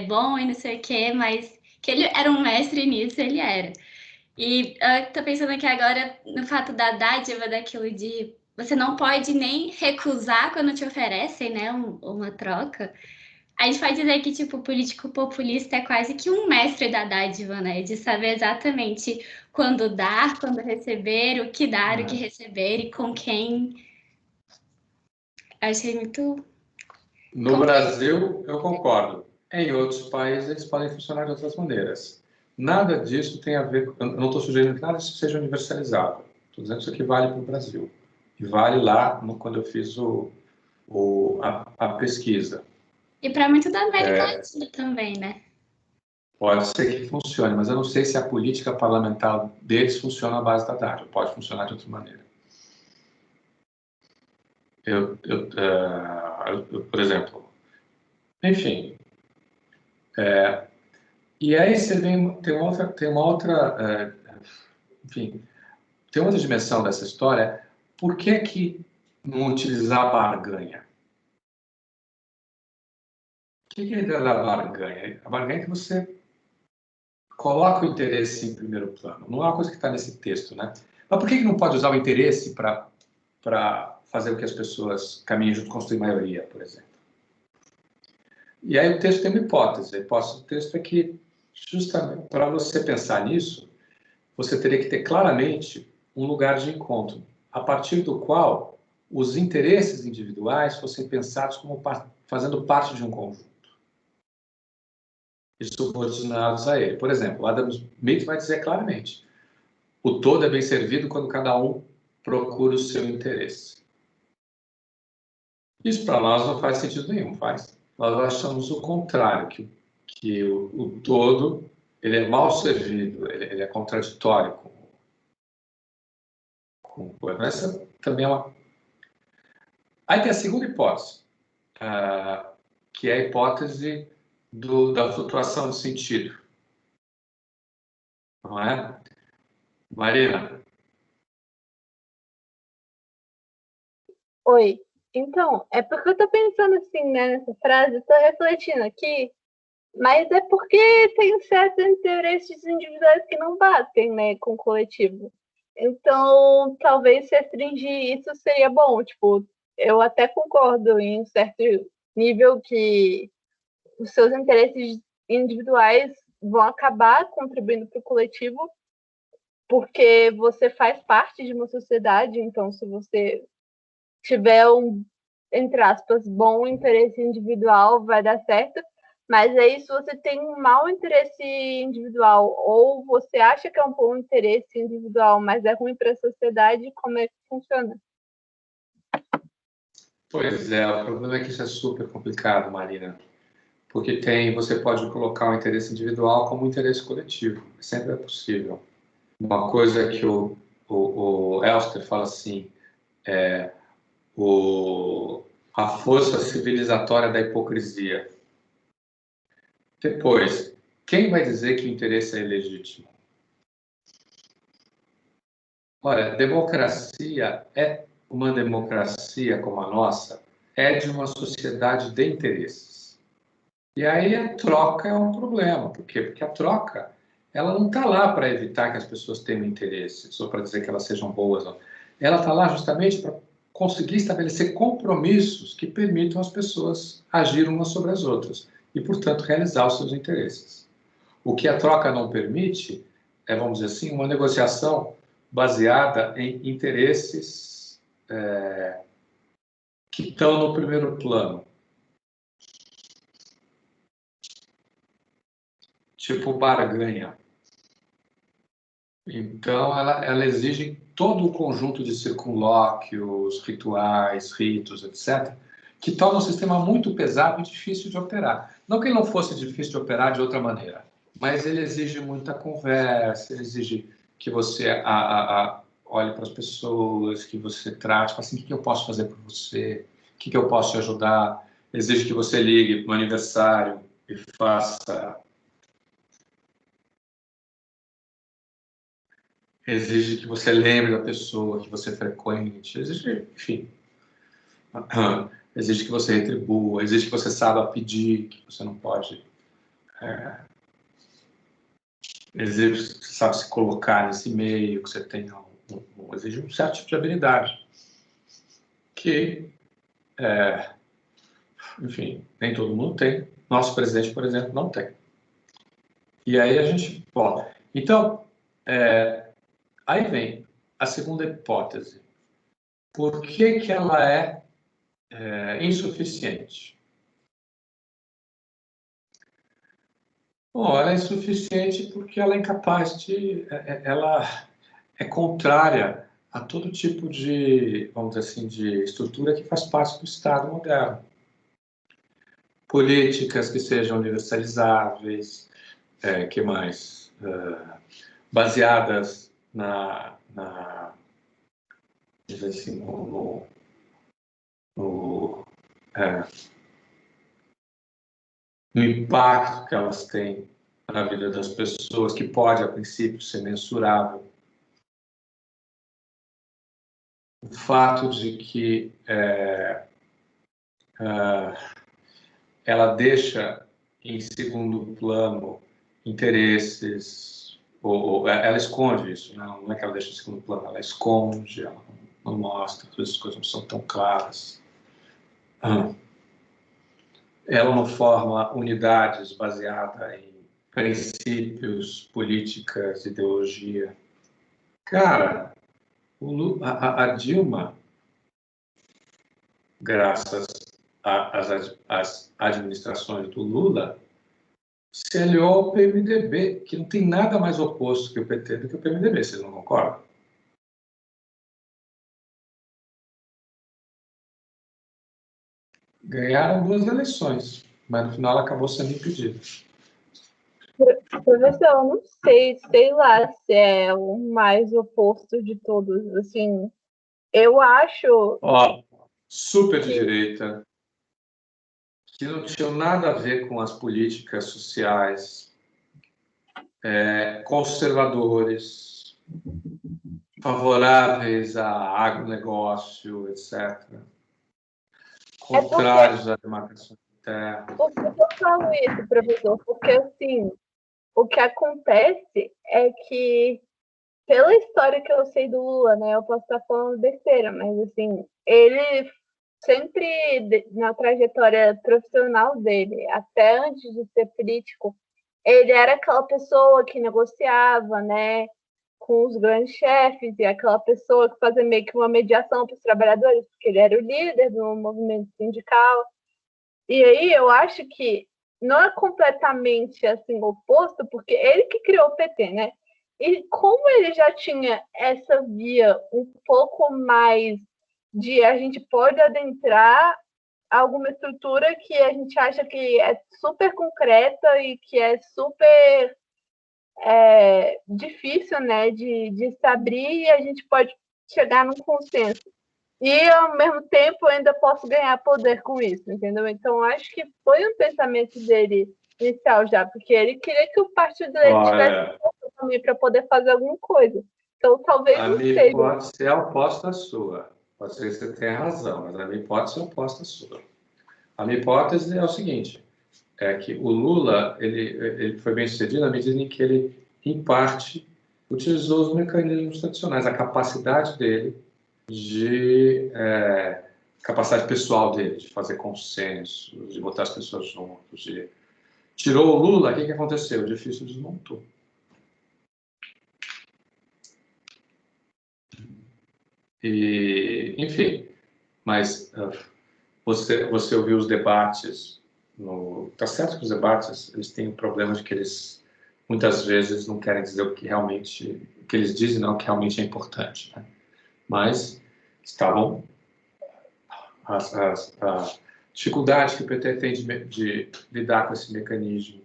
bom e não sei o quê, mas que ele era um mestre nisso, ele era. E eu tô pensando aqui agora no fato da dádiva, daquilo de você não pode nem recusar quando te oferecem, né, uma troca. A gente pode dizer que, tipo, o político populista é quase que um mestre da dádiva, né, de saber exatamente quando dar, quando receber, o que dar, o que receber e com quem. Achei muito... No Brasil, eu concordo. Em outros países, eles podem funcionar de outras maneiras. Nada disso tem a ver... Eu não estou sugerindo que nada disso seja universalizado. Estou dizendo que isso aqui vale para o Brasil. E vale lá quando eu fiz a pesquisa. E para muito da América Latina também, né? Pode ser que funcione, mas eu não sei se a política parlamentar deles funciona à base da dádiva. Pode funcionar de outra maneira. por exemplo, enfim, e aí você tem uma outra, enfim, tem outra dimensão dessa história. Por que não utilizar a barganha? O que é a ideia da barganha? A barganha é que você coloca o interesse em primeiro plano. Não é uma coisa que está nesse texto, né? Mas por que não pode usar o interesse para fazer com que as pessoas caminhem junto, construir maioria, por exemplo? E aí o texto tem uma hipótese. A hipótese do texto é que, justamente para você pensar nisso, você teria que ter claramente um lugar de encontro, a partir do qual os interesses individuais fossem pensados como fazendo parte de um conjunto e subordinados a ele. Por exemplo, Adam Smith vai dizer claramente: o todo é bem servido quando cada um procura o seu interesse. Isso para nós não faz sentido nenhum, faz? Nós achamos o contrário, que o todo ele é mal servido, ele é contraditório com essa também é uma. Aí tem a segunda hipótese, que é a hipótese da flutuação de sentido, não é? Marina? Oi. Então, é porque eu tô pensando assim, né, nessa frase, eu tô refletindo aqui, mas é porque tem certos interesses individuais que não batem, né, com o coletivo. Então, talvez se restringir isso seria bom. Tipo, eu até concordo em um certo nível que os seus interesses individuais vão acabar contribuindo para o coletivo, porque você faz parte de uma sociedade. Então, se você tiver um, entre aspas, bom interesse individual, vai dar certo. Mas aí, se você tem um mau interesse individual, ou você acha que é um bom interesse individual, mas é ruim para a sociedade, como é que funciona? Pois é, o problema é que isso é super complicado, Marina, porque você pode colocar o interesse individual como interesse coletivo, sempre é possível. Uma coisa que o Elster fala assim, a força civilizatória da hipocrisia. Depois, quem vai dizer que o interesse é ilegítimo? Olha, uma democracia como a nossa é de uma sociedade de interesses. E aí a troca é um problema. Por quê? Porque a troca ela não está lá para evitar que as pessoas tenham interesses ou para dizer que elas sejam boas. Não. Ela está lá justamente para conseguir estabelecer compromissos que permitam às pessoas agir umas sobre as outras e, portanto, realizar os seus interesses. O que a troca não permite é, vamos dizer assim, uma negociação baseada em interesses que estão no primeiro plano. Tipo barganha. Então, ela exige todo o conjunto de circunlóquios, rituais, ritos, etc., que torna o sistema muito pesado e difícil de operar. Não que ele não fosse difícil de operar de outra maneira, mas ele exige muita conversa, ele exige que você olhe para as pessoas, que você trate, fale assim, o que eu posso fazer por você, o que eu posso te ajudar. Exige que você ligue no aniversário e faça... Exige que você lembre da pessoa, que você frequente, exige, enfim. Exige que você retribua, exige que você saiba pedir, que você não pode... exige que você sabe se colocar nesse meio, que você tenha exige um certo tipo de habilidade. Que, enfim, nem todo mundo tem. Nosso presidente, por exemplo, não tem. E aí a gente... Bom, então, aí vem a segunda hipótese. Por que ela é insuficiente? Bom, ela é insuficiente porque ela é incapaz de... Ela é contrária a todo tipo de, vamos dizer assim, de estrutura que faz parte do Estado moderno. Políticas que sejam universalizáveis, que mais? Baseadas assim, o impacto que elas têm na vida das pessoas, que pode, a princípio, ser mensurável. O fato de que ela deixa em segundo plano interesses, ou ela esconde isso, não é que ela deixa em segundo plano, ela esconde, ela não mostra, as coisas não são tão claras. Ela não forma unidades baseadas em princípios, políticas, ideologia. Cara, a Dilma, graças às administrações do Lula, se aliou ao PMDB, que não tem nada mais oposto que o PT do que o PMDB, vocês não concordam? Ganharam 2 eleições, mas no final ela acabou sendo impedida. Professor, eu não sei lá se é o mais oposto de todos, assim, eu acho... Super de direita, que não tinham nada a ver com as políticas sociais, conservadores, favoráveis a agronegócio, etc. Contrários à demarcação de terra. Por que eu falo isso, professor? Porque, assim, o que acontece é que, pela história que eu sei do Lula, né, eu posso estar falando besteira, mas, assim, ele sempre, na trajetória profissional dele, até antes de ser político, ele era aquela pessoa que negociava, né, com os grandes chefes, e aquela pessoa que fazia meio que uma mediação para os trabalhadores, porque ele era o líder do movimento sindical. E aí eu acho que não é completamente assim oposto, porque ele que criou o PT, né? E como ele já tinha essa via um pouco mais de a gente pode adentrar alguma estrutura que a gente acha que é super concreta e que é super difícil, né, de se abrir, e a gente pode chegar num consenso. E, ao mesmo tempo, eu ainda posso ganhar poder com isso, entendeu? Então, acho que foi um pensamento dele inicial já, porque ele queria que o partido dele tivesse também para poder fazer alguma coisa. Então, talvez não seja. A minha hipótese é oposta à sua. Pode ser que você tenha razão, mas a minha hipótese é oposta à sua. A minha hipótese é o seguinte, é que o Lula ele foi bem sucedido na medida em que ele, em parte, utilizou os mecanismos tradicionais, a capacidade dele capacidade pessoal dele de fazer consenso, de botar as pessoas juntos. Tirou o Lula, o que aconteceu? O edifício desmontou. E, enfim, mas você ouviu os debates. Tá certo que os debates eles têm o problema de que eles muitas vezes não querem dizer o que eles dizem, não o que realmente é importante, né? Mas estavam a dificuldade que o PT tem de lidar com esse mecanismo.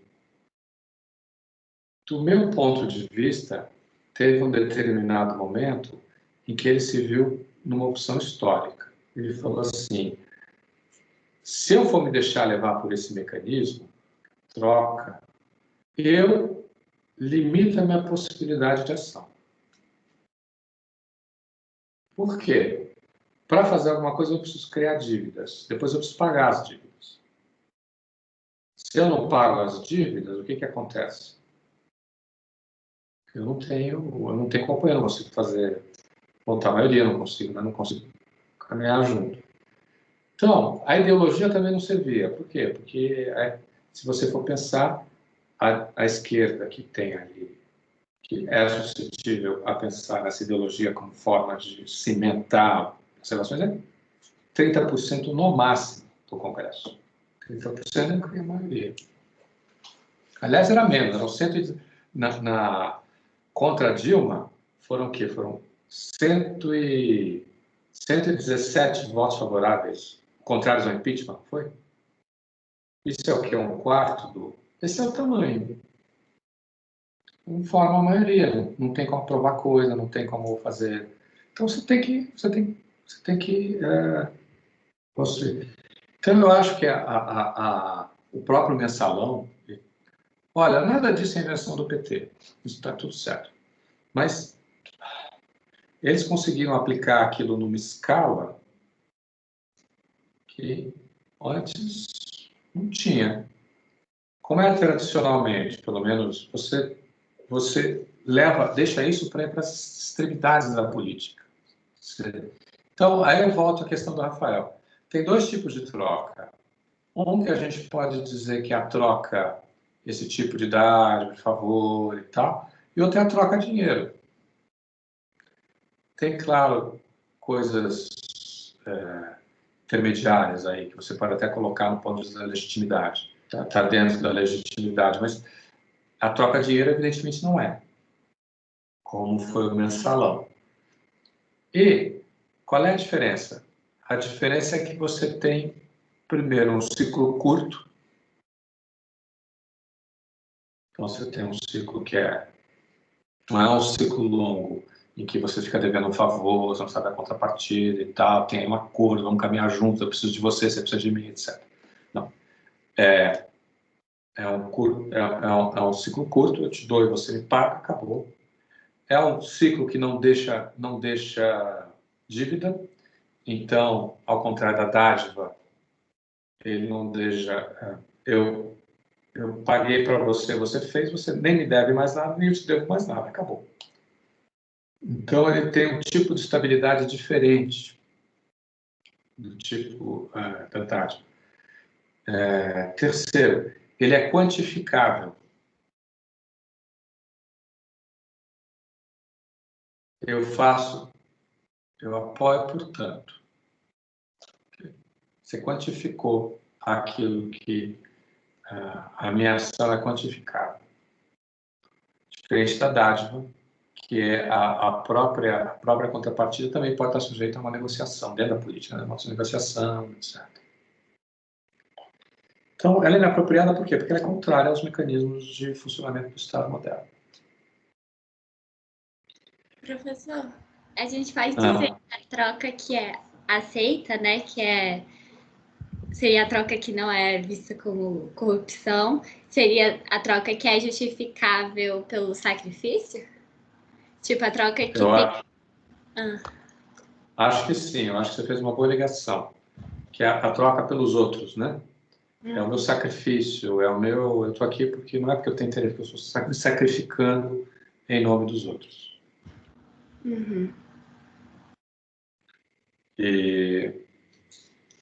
Do meu ponto de vista, teve um determinado momento em que ele se viu numa opção histórica. Ele falou assim, se eu for me deixar levar por esse mecanismo, troca, eu limito a minha possibilidade de ação. Por quê? Para fazer alguma coisa, eu preciso criar dívidas. Depois eu preciso pagar as dívidas. Se eu não pago as dívidas, o que acontece? Eu não tenho companhia, eu não consigo montar a maioria, não consigo caminhar junto. Então, a ideologia também não servia. Por quê? Porque, se você for pensar, a esquerda que tem ali, que é suscetível a pensar essa ideologia como forma de cimentar as relações, é 30% no máximo do Congresso. 30% não cria maioria. Aliás, era menos, eram 100, contra a Dilma, foram o quê? Foram 117 votos favoráveis, contrários ao impeachment, foi? Isso é o quê? Um quarto do... Esse é o tamanho. Não forma a maioria, não tem como provar coisa, não tem como fazer... Então, você tem que Então, eu acho que o próprio mensalão... Olha, nada disso é invenção do PT. Isso está tudo certo. Mas eles conseguiram aplicar aquilo numa escala que antes não tinha. Como é tradicionalmente, pelo menos, você deixa isso para ir para as extremidades da política. Então, aí eu volto à questão do Rafael. Tem dois tipos de troca. Um que a gente pode dizer que é a troca, esse tipo de dádiva, de favor e tal, e outro é a troca de dinheiro. Tem, claro, coisas intermediárias aí, que você pode até colocar no ponto de vista da legitimidade. Está dentro da legitimidade, mas a troca de dinheiro, evidentemente, não é. Como foi o mensalão. E qual é a diferença? A diferença é que você tem, primeiro, um ciclo curto. Então, você tem um ciclo que não é um ciclo longo, em que você fica devendo um favor, você não sabe a contrapartida e tal, tem um acordo, vamos caminhar juntos, eu preciso de você precisa de mim, etc. Não. É um ciclo curto, eu te dou e você me paga, acabou. É um ciclo que não deixa dívida, então, ao contrário da dádiva, ele não deixa... Eu paguei para você, você fez, você nem me deve mais nada, nem eu te devo mais nada, acabou. Então, ele tem um tipo de estabilidade diferente do tipo da dádiva. Terceiro, ele é quantificável. Eu apoio, portanto. Você quantificou aquilo que a minha ação é quantificável. Diferente da dádiva, que é a própria contrapartida também pode estar sujeita a uma negociação dentro da política, né? Uma negociação, etc. Então, ela é inapropriada por quê? Porque ela é contrária aos mecanismos de funcionamento do Estado moderno. Professor, a gente pode dizer que a troca que é aceita, né, seria a troca que não é vista como corrupção, seria a troca que é justificável pelo sacrifício? Tipo, a troca que Acho que sim, eu acho que você fez uma boa ligação, que é a troca pelos outros, né? É o meu sacrifício, eu estou aqui porque não é porque eu tenho interesse, porque eu estou me sacrificando em nome dos outros. Uhum. E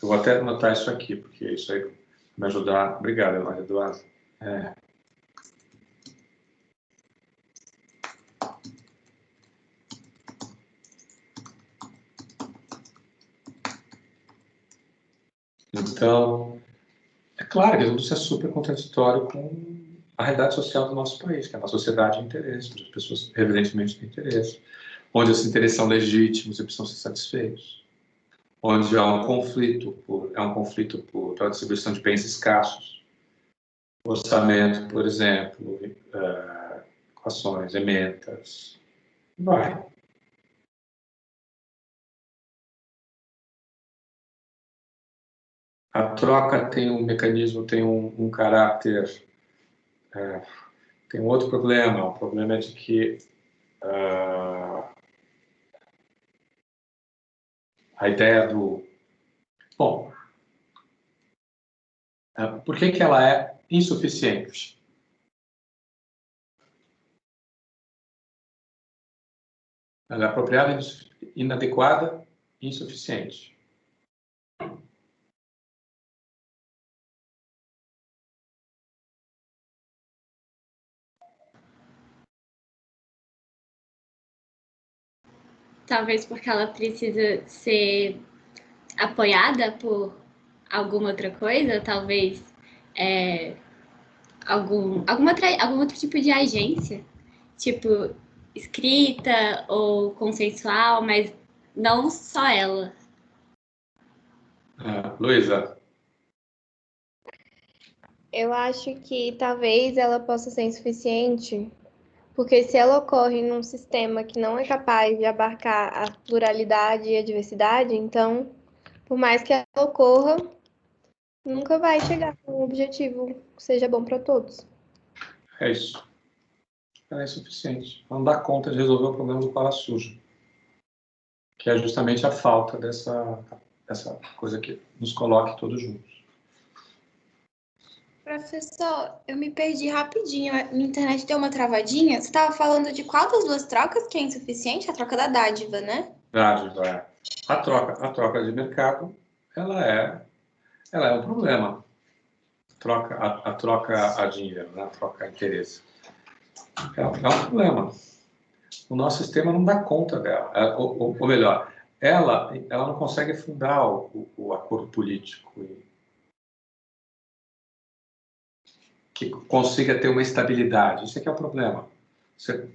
eu vou até anotar isso aqui, porque isso aí vai me ajudar. Obrigado, Eduardo. Então, é claro que tudo isso é super contraditório com a realidade social do nosso país, que é uma sociedade de interesse, onde as pessoas evidentemente têm interesse, onde esses interesses são legítimos e precisam ser satisfeitos, onde há um conflito pela distribuição de bens escassos, orçamento, por exemplo, equações, emendas, vai. A troca tem um mecanismo, tem um caráter, tem um outro problema. O problema é de que a ideia do... Bom, por que ela é insuficiente? Ela é apropriada, inadequada e insuficiente. Talvez porque ela precisa ser apoiada por alguma outra coisa, talvez algum outro tipo de agência, tipo escrita ou consensual, mas não só ela. Luísa? Eu acho que talvez ela possa ser insuficiente, porque se ela ocorre num sistema que não é capaz de abarcar a pluralidade e a diversidade, então Por mais que ela ocorra, nunca vai chegar a um objetivo que seja bom para todos. É isso. Ela é insuficiente. Não dá conta de resolver o problema do pala suja, que é justamente a falta dessa coisa que nos coloque todos juntos. Professor, eu me perdi rapidinho. Minha internet deu uma travadinha. Você estava falando de qual das duas trocas que é insuficiente? A troca da dádiva, né? Dádiva, é. A troca de mercado, ela é um problema. A troca a dinheiro, né? A troca a interesse. É um problema. O nosso sistema não dá conta dela. Ou melhor, ela não consegue fundar o acordo político que consiga ter uma estabilidade. Isso é que é o problema. Você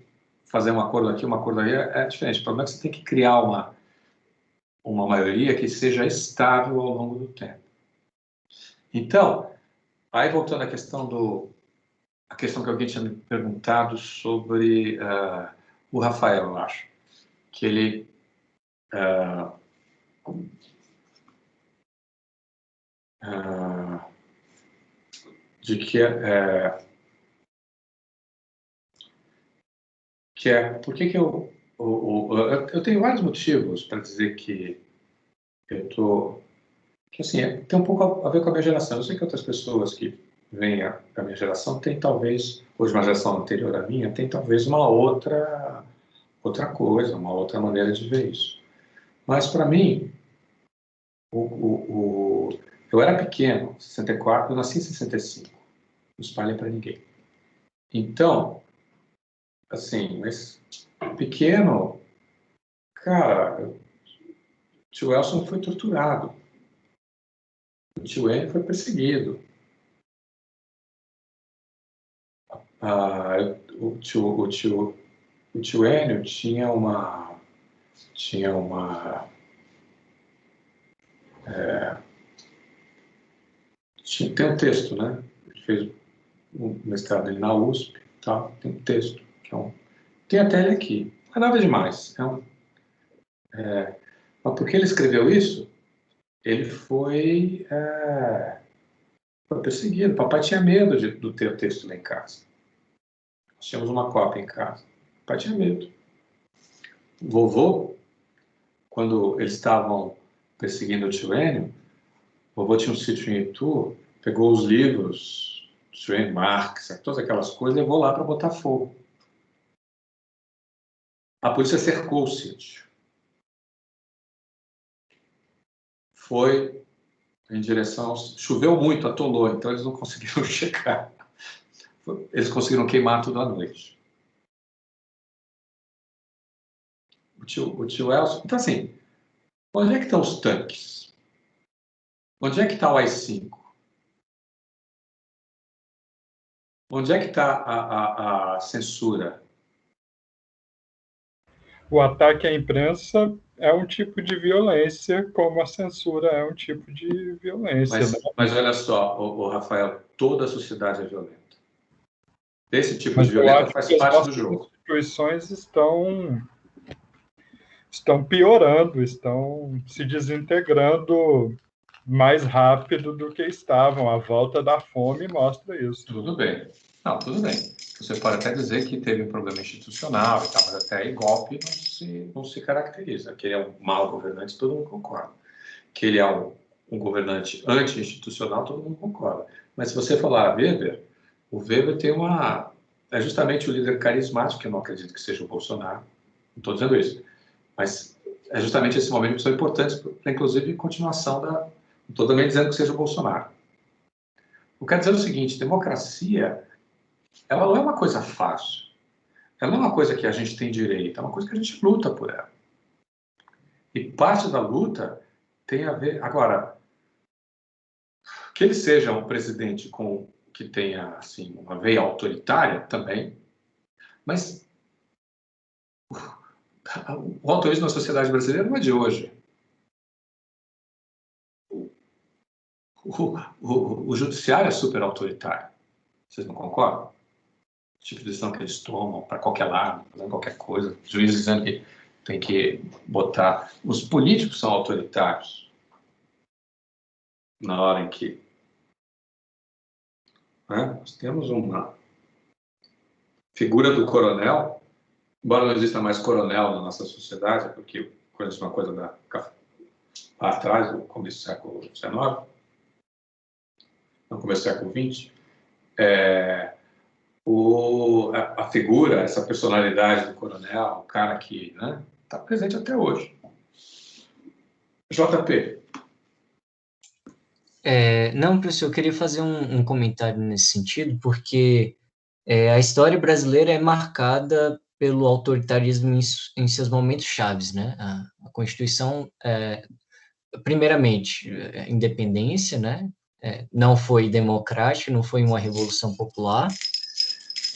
fazer um acordo aqui, um acordo aí é diferente. O problema é que você tem que criar uma maioria que seja estável ao longo do tempo. Então, aí voltando à questão a questão que alguém tinha me perguntado sobre o Rafael, eu acho, que ele de por que eu tenho vários motivos para dizer que eu tô que assim tem um pouco a ver com a minha geração. Eu sei que outras pessoas que vêm da minha geração têm talvez, hoje uma geração anterior à minha, tem talvez uma outra coisa, uma outra maneira de ver isso. Mas para mim, eu era pequeno, 64, eu nasci em 65. Não espalhem para ninguém. Então, assim, mas pequeno, cara, o tio Elson foi torturado. O tio Enio foi perseguido. O tio Enio tinha tem um texto, né? Ele fez o mestrado dele na USP, tá? Tem um texto que tem até ele aqui. Não é nada demais. Mas porque ele escreveu isso, ele foi perseguido. O papai tinha medo de ter o texto lá em casa. Nós tínhamos uma cópia em casa. O papai tinha medo. O vovô, quando eles estavam perseguindo o tio Enio, o vovô tinha um sítio em Itu, pegou os livros, tio Enio, Marx, todas aquelas coisas, e levou lá para botar fogo. A polícia cercou o sítio. Foi em direção... Choveu muito, atolou, então eles não conseguiram chegar. Eles conseguiram queimar tudo à noite. O tio Elson... Então, assim, onde é que estão os tanques? Onde é que está o AI-5? Onde é que está a censura? O ataque à imprensa é um tipo de violência, como a censura é um tipo de violência. Mas olha só, o Rafael, toda a sociedade é violenta. Esse tipo de violência faz parte do jogo. As instituições estão piorando, estão se desintegrando mais rápido do que estavam. A volta da fome mostra isso. Tudo bem. Não, tudo bem. Você pode até dizer que teve um problema institucional e tal, mas até aí golpe não se caracteriza. Que ele é um mau governante, todo mundo concorda. Que ele é um governante anti-institucional, todo mundo concorda. Mas se você falar Weber, o Weber tem é justamente o líder carismático, que eu não acredito que seja o Bolsonaro. Não estou dizendo isso. Mas é justamente esse momento que são importantes para, inclusive, continuação da... Não estou também dizendo que seja o Bolsonaro. Eu quero dizer o seguinte, democracia, ela não é uma coisa fácil. Ela não é uma coisa que a gente tem direito, é uma coisa que a gente luta por ela. E parte da luta tem a ver... Agora, que ele seja um presidente que tenha assim, uma veia autoritária também, mas o autorismo na sociedade brasileira não é de hoje. O judiciário é super autoritário. Vocês não concordam? O tipo de decisão que eles tomam para qualquer lado, fazendo qualquer coisa. Juízes dizendo que tem que botar... Os políticos são autoritários. na hora em que nós temos uma figura do coronel, embora não exista mais coronel na nossa sociedade, porque eu conheço uma coisa lá atrás, no começo do século XIX, no começo do século XX, a figura, essa personalidade do coronel, o cara que está presente até hoje. JP. Não, professor, eu queria fazer um comentário nesse sentido, porque a história brasileira é marcada pelo autoritarismo em seus momentos chaves, né? A Constituição, primeiramente, independência, né? Não foi democrática, não foi uma revolução popular.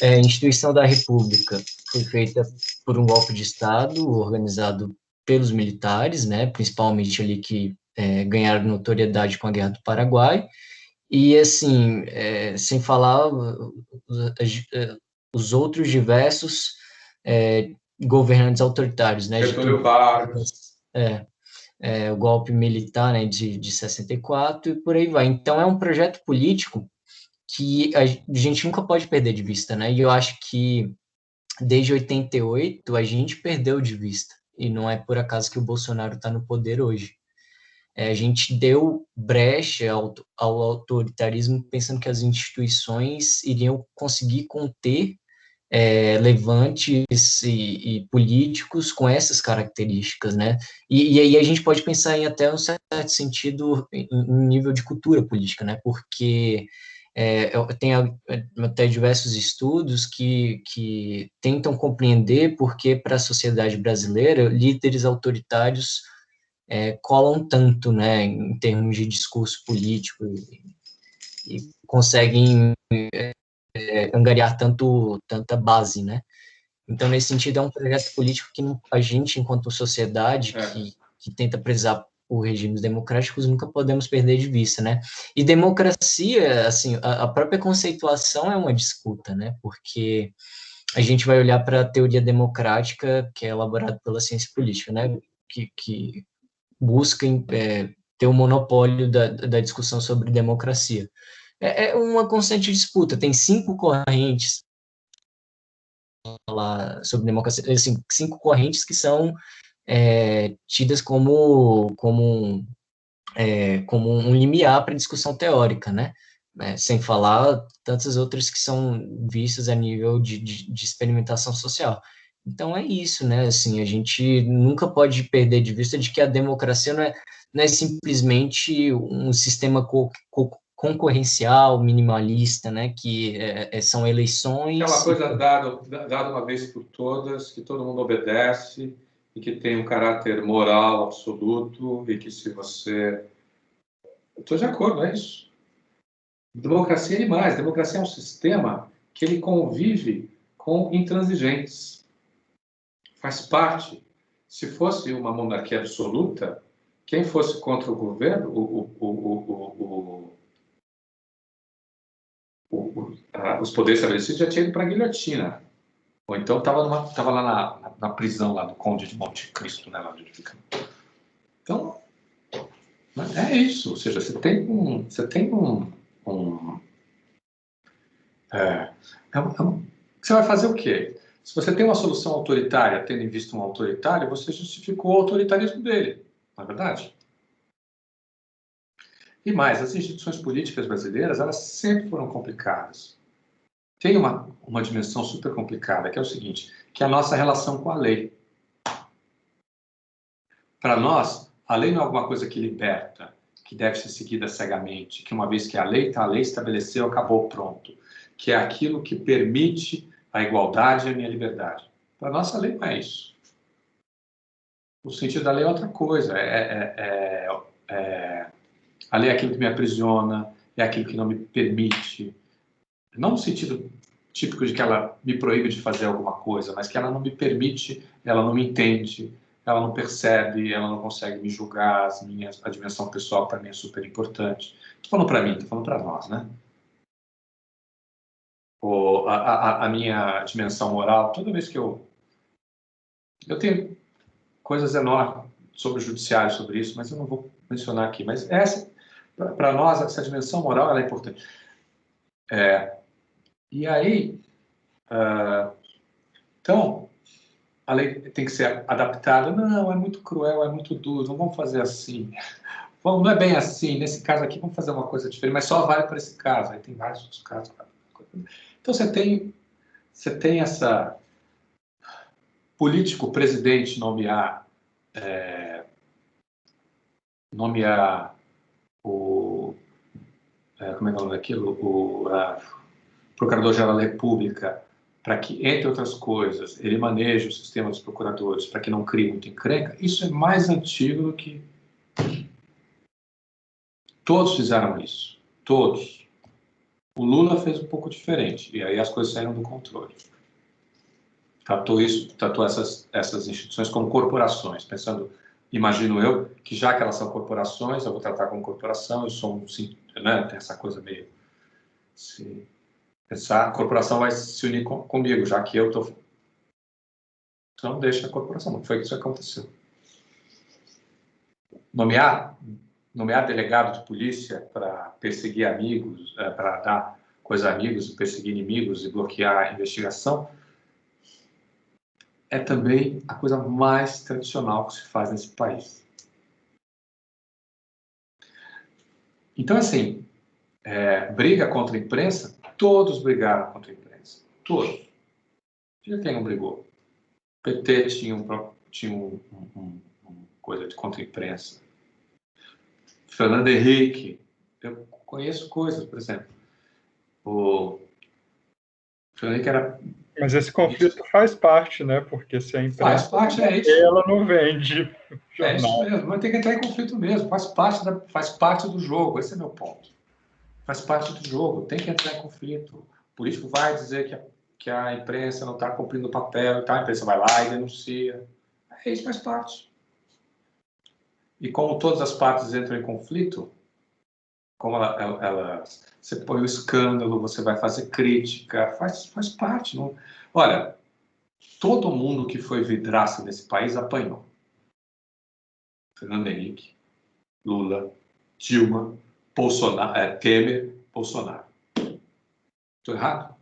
A instituição da República foi feita por um golpe de Estado organizado pelos militares, né? Principalmente ali que ganharam notoriedade com a Guerra do Paraguai. E, assim, sem falar os outros diversos governantes autoritários, né? Getúlio Vargas. O golpe militar, né, de 64 e por aí vai. Então, é um projeto político que a gente nunca pode perder de vista, né? E eu acho que desde 88 a gente perdeu de vista. E não é por acaso que o Bolsonaro está no poder hoje. A gente deu brecha ao autoritarismo pensando que as instituições iriam conseguir conter levantes e políticos com essas características, né? E aí a gente pode pensar em até um certo sentido em nível de cultura política, né? Porque tem até diversos estudos que tentam compreender por que para a sociedade brasileira líderes autoritários colam tanto, né, em termos de discurso político e conseguem angariar tanta base, né? Então, nesse sentido, é um projeto político que a gente, enquanto sociedade, que tenta prezar por regimes democráticos, nunca podemos perder de vista, né? E democracia, assim, a própria conceituação é uma disputa, né? Porque a gente vai olhar para a teoria democrática, que é elaborada pela ciência política, né? Que busca ter um monopólio da discussão sobre democracia. É uma constante disputa, tem 5 correntes lá sobre democracia, assim, 5 correntes que são tidas como um limiar para discussão teórica, né? Sem falar tantas outras que são vistas a nível de experimentação social. Então é isso, né? Assim, a gente nunca pode perder de vista de que a democracia não é simplesmente um sistema concorrencial, minimalista, né? Que são eleições. É uma coisa dada uma vez por todas, que todo mundo obedece e que tem um caráter moral absoluto e que se você... Eu estou de acordo, é isso. Democracia é demais. Democracia é um sistema que ele convive com intransigentes. Faz parte. Se fosse uma monarquia absoluta, quem fosse contra o governo, os poderes estabelecidos já tinham ido para a guilhotina. Ou então estava lá na prisão lá do Conde de Monte Cristo, né, lá onde ele fica. Então, é isso. Ou seja, você tem você vai fazer o quê? Se você tem uma solução autoritária, tendo em vista um autoritário, você justificou o autoritarismo dele, não é verdade? E mais, as instituições políticas brasileiras, elas sempre foram complicadas. Tem uma dimensão super complicada, que é o seguinte, que é a nossa relação com a lei. Para nós, a lei não é alguma coisa que liberta, que deve ser seguida cegamente, que uma vez que a lei estabeleceu, acabou, pronto. Que é aquilo que permite a igualdade e a minha liberdade. Para nós, a lei não é isso. O sentido da lei é outra coisa. A lei é aquilo que me aprisiona, é aquilo que não me permite. Não no sentido típico de que ela me proíbe de fazer alguma coisa, mas que ela não me permite, ela não me entende, ela não percebe, ela não consegue me julgar, a dimensão pessoal para mim é super importante. Estou falando para mim, estou falando para nós, né? A minha dimensão moral, toda vez que eu tenho coisas enormes sobre o judiciário, sobre isso, mas eu não vou mencionar aqui, mas Para nós, essa dimensão moral ela é importante. E aí, então, a lei tem que ser adaptada. Não, é muito cruel, é muito duro, não vamos fazer assim. Não é bem assim, nesse caso aqui vamos fazer uma coisa diferente, mas só vale para esse caso. Aí tem vários outros casos. Então, você tem essa... Político, presidente nomear o... como é que é o nome daquilo? O Procurador-Geral da República, para que, entre outras coisas, ele maneje o sistema dos procuradores, para que não crie muita encrenca, isso é mais antigo do que... Todos fizeram isso. Todos. O Lula fez um pouco diferente, e aí as coisas saíram do controle. Tratou essas instituições como corporações, pensando, imagino eu, que já que elas são corporações, eu vou tratar como corporação, eu sou né, tem essa coisa meio... Essa corporação vai se unir comigo, já que eu estou... Então, deixa a corporação. Não foi isso que aconteceu. Nomear delegado de polícia para perseguir amigos, para dar coisa a amigos, perseguir inimigos e bloquear a investigação, é também a coisa mais tradicional que se faz nesse país. Então, assim, briga contra a imprensa, todos brigaram contra a imprensa. Todos. E quem não brigou? O PT tinha um coisa de contra a imprensa. Fernando Henrique, eu conheço coisas, por exemplo. O Fernando Henrique era... Mas esse conflito faz parte, né? Porque se a imprensa ela não vende jornal. É isso mesmo, mas tem que entrar em conflito mesmo. Faz parte do jogo, esse é meu ponto. Faz parte do jogo, tem que entrar em conflito. O político vai dizer que a imprensa não está cumprindo o papel, tá? A imprensa vai lá e denuncia. Isso faz parte. E como todas as partes entram em conflito, como você põe o escândalo, você vai fazer crítica, faz parte. Não? Olha, todo mundo que foi vidraça nesse país apanhou. Fernando Henrique, Lula, Dilma, Bolsonaro, Temer, Bolsonaro. Estou errado?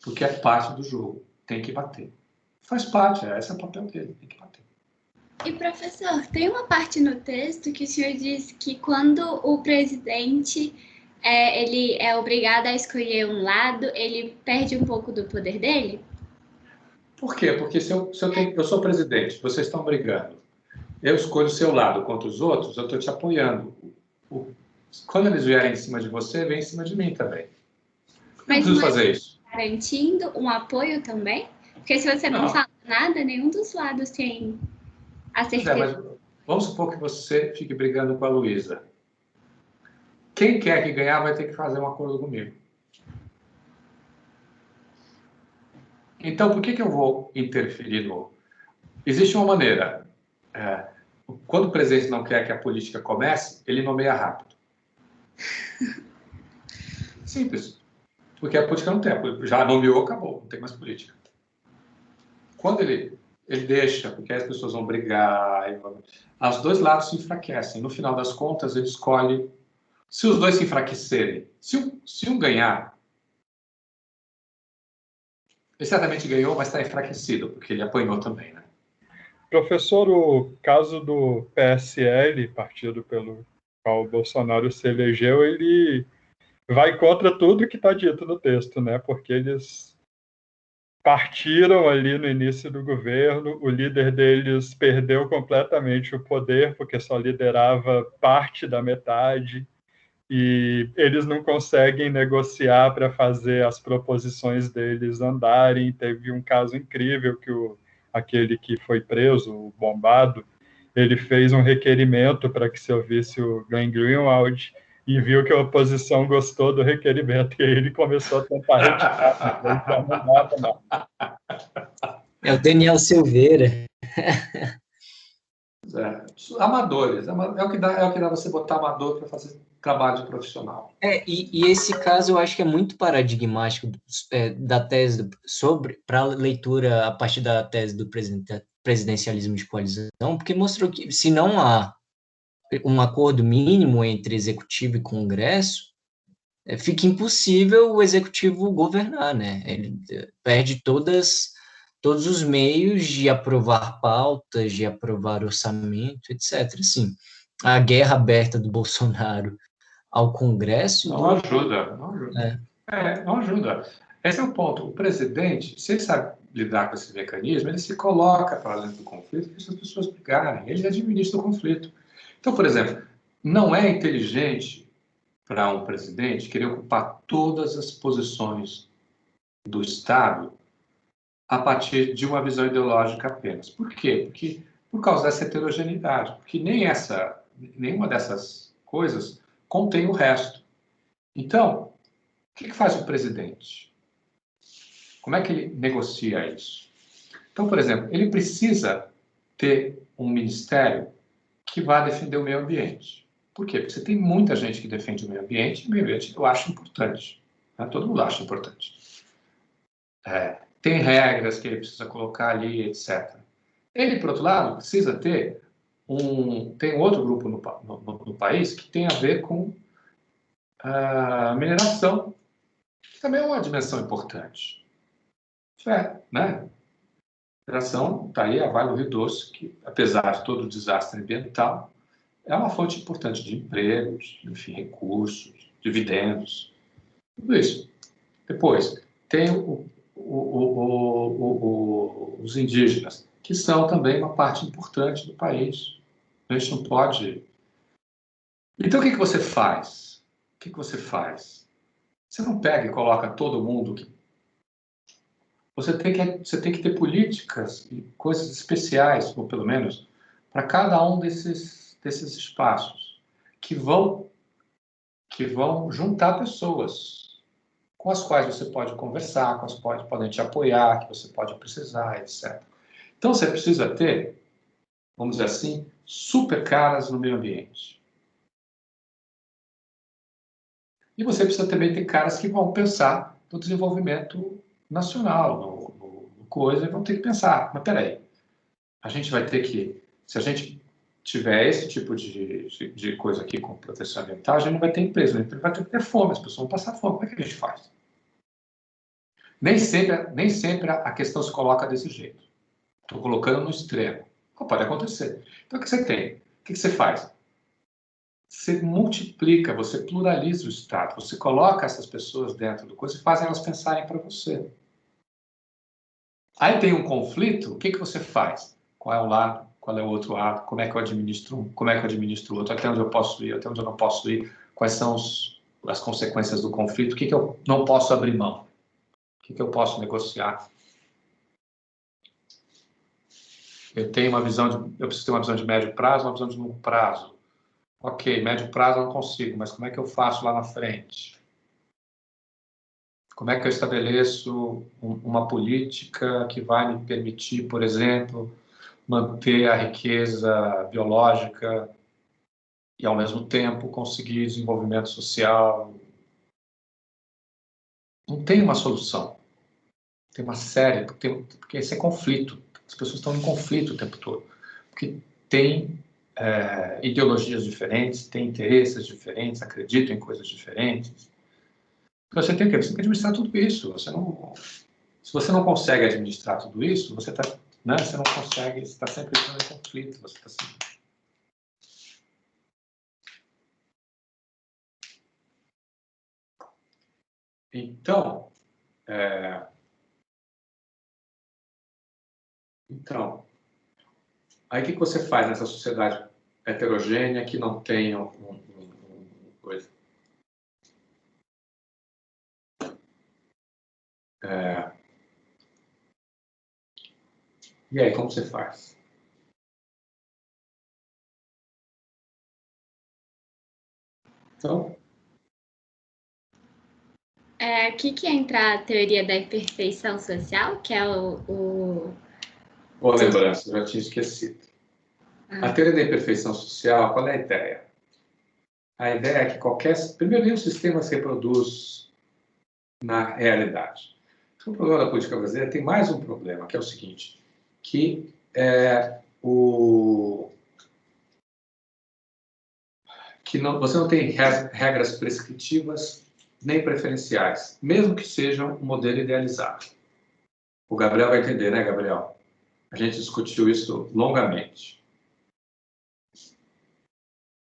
Porque é parte do jogo. Tem que bater. Faz parte, esse é o papel dele, tem que bater. E, professor, tem uma parte no texto que o senhor diz que quando o presidente ele é obrigado a escolher um lado, ele perde um pouco do poder dele? Por quê? Porque eu sou presidente, vocês estão brigando, eu escolho o seu lado contra os outros, eu estou te apoiando. Quando eles vierem em cima de você, vem em cima de mim também. Mas preciso fazer isso. Garantindo um apoio também? Porque se você não fala nada, nenhum dos lados tem a certeza. Mas vamos supor que você fique brigando com a Luísa. Quem quer que ganhar vai ter que fazer um acordo comigo. Então, por que eu vou interferir no... Existe uma maneira. Quando o presidente não quer que a política comece, ele nomeia rápido. Simples. Porque a política não tem. Já nomeou, acabou. Não tem mais política. Quando ele deixa, porque as pessoas vão brigar, os dois lados se enfraquecem. No final das contas, ele escolhe... Se os dois se enfraquecerem, se um ganhar, ele certamente ganhou, mas está enfraquecido, porque ele apanhou também, né? Professor, o caso do PSL, partido pelo qual o Bolsonaro se elegeu, ele vai contra tudo que está dito no texto, né? Porque eles partiram ali no início do governo, o líder deles perdeu completamente o poder, porque só liderava parte da metade, e eles não conseguem negociar para fazer as proposições deles andarem. Teve um caso incrível que aquele que foi preso, o bombado, ele fez um requerimento para que se ouvisse o Glenn Greenwald e viu que a oposição gostou do requerimento, e aí ele começou a tentar retirar. É o Daniel Silveira. Amadores. É o que dá você botar amador para fazer trabalho de profissional. E esse caso eu acho que é muito paradigmático da tese para a leitura a partir da tese do presidencialismo de coalizão, porque mostrou que se não há um acordo mínimo entre executivo e Congresso, fica impossível o executivo governar, né? Ele perde todos os meios de aprovar pautas, de aprovar orçamento, etc. Assim, a guerra aberta do Bolsonaro ao Congresso... Não ajuda. Não ajuda. Esse é o ponto. O presidente, se ele sabe lidar com esse mecanismo, ele se coloca para dentro do conflito, deixa as pessoas brigarem. Ele administra o conflito. Então, por exemplo, não é inteligente para um presidente querer ocupar todas as posições do Estado a partir de uma visão ideológica apenas. Por quê? Porque, por causa dessa heterogeneidade. Porque nenhuma dessas coisas contém o resto. Então, o que faz o presidente? Como é que ele negocia isso? Então, por exemplo, ele precisa ter um ministério que vá defender o meio ambiente. Por quê? Porque você tem muita gente que defende o meio ambiente, e o meio ambiente eu acho importante. Né? Todo mundo acha importante. Tem regras que ele precisa colocar ali, etc. Ele, por outro lado, precisa ter tem outro grupo no país que tem a ver com a mineração, que também é uma dimensão importante. Né? A mineração está aí, a Vale do Rio Doce, que, apesar de todo o desastre ambiental, é uma fonte importante de empregos, enfim, recursos, dividendos, tudo isso. Depois, tem os indígenas, que são também uma parte importante do país. A gente não pode... Então, o que você faz? Você não pega e coloca todo mundo que... Você tem que ter políticas e coisas especiais, ou pelo menos, para cada um desses espaços, que vão juntar pessoas com as quais você pode conversar, com as quais podem te apoiar, que você pode precisar, etc. Então, você precisa ter, vamos dizer assim, super caras no meio ambiente. E você precisa também ter caras que vão pensar no desenvolvimento nacional, no coisa, e vão ter que pensar, mas peraí, a gente vai ter que, se a gente tiver esse tipo de coisa aqui com proteção ambiental, a gente não vai ter empresa, a gente vai ter fome, as pessoas vão passar fome. Como é que a gente faz? Nem sempre a questão se coloca desse jeito. Estou colocando no extremo. Pode acontecer. Então, o que você tem? O que você faz? Você multiplica, você pluraliza o Estado, você coloca essas pessoas dentro do coisa e faz elas pensarem para você. Aí tem um conflito, o que você faz? Qual é o lado? Qual é o outro lado? Como é que eu administro um? Como é que eu administro o outro? Até onde eu posso ir? Até onde eu não posso ir? Quais são as consequências do conflito? O que eu não posso abrir mão? O que eu posso negociar? Eu preciso ter uma visão de médio prazo, uma visão de longo prazo. Ok, médio prazo eu não consigo, mas como é que eu faço lá na frente? Como é que eu estabeleço uma política que vai me permitir, por exemplo, manter a riqueza biológica e, ao mesmo tempo, conseguir desenvolvimento social? Não tem uma solução. Tem uma série, porque esse é conflito. As pessoas estão em conflito o tempo todo. Porque tem ideologias diferentes, tem interesses diferentes, acreditam em coisas diferentes. Você tem que administrar tudo isso. Se você não consegue administrar tudo isso, você não consegue, você está sempre entrando em conflito. Você está sempre... Então, aí o que você faz nessa sociedade heterogênea que não tem coisa? E aí, como você faz? Então... Aqui que entra a teoria da imperfeição social, que é Boa lembrança, já tinha esquecido. A teoria da imperfeição social, qual é a ideia? A ideia é que primeiro, nenhum sistema se reproduz na realidade. Então, o problema da política brasileira tem mais um problema, que é o seguinte, que que você não tem regras prescritivas nem preferenciais, mesmo que seja um modelo idealizado. O Gabriel vai entender, né, Gabriel? A gente discutiu isso longamente.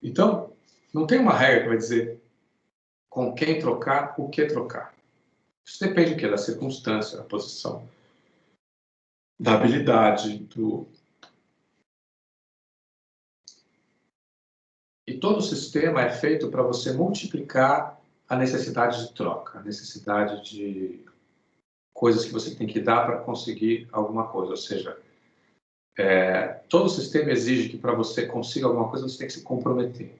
Então, não tem uma regra que vai dizer com quem trocar, o que trocar. Isso depende do quê? Da circunstância, da posição, da habilidade, E todo o sistema é feito para você multiplicar a necessidade de troca, a necessidade de coisas que você tem que dar para conseguir alguma coisa. Ou seja, todo o sistema exige que para você consiga alguma coisa, você tem que se comprometer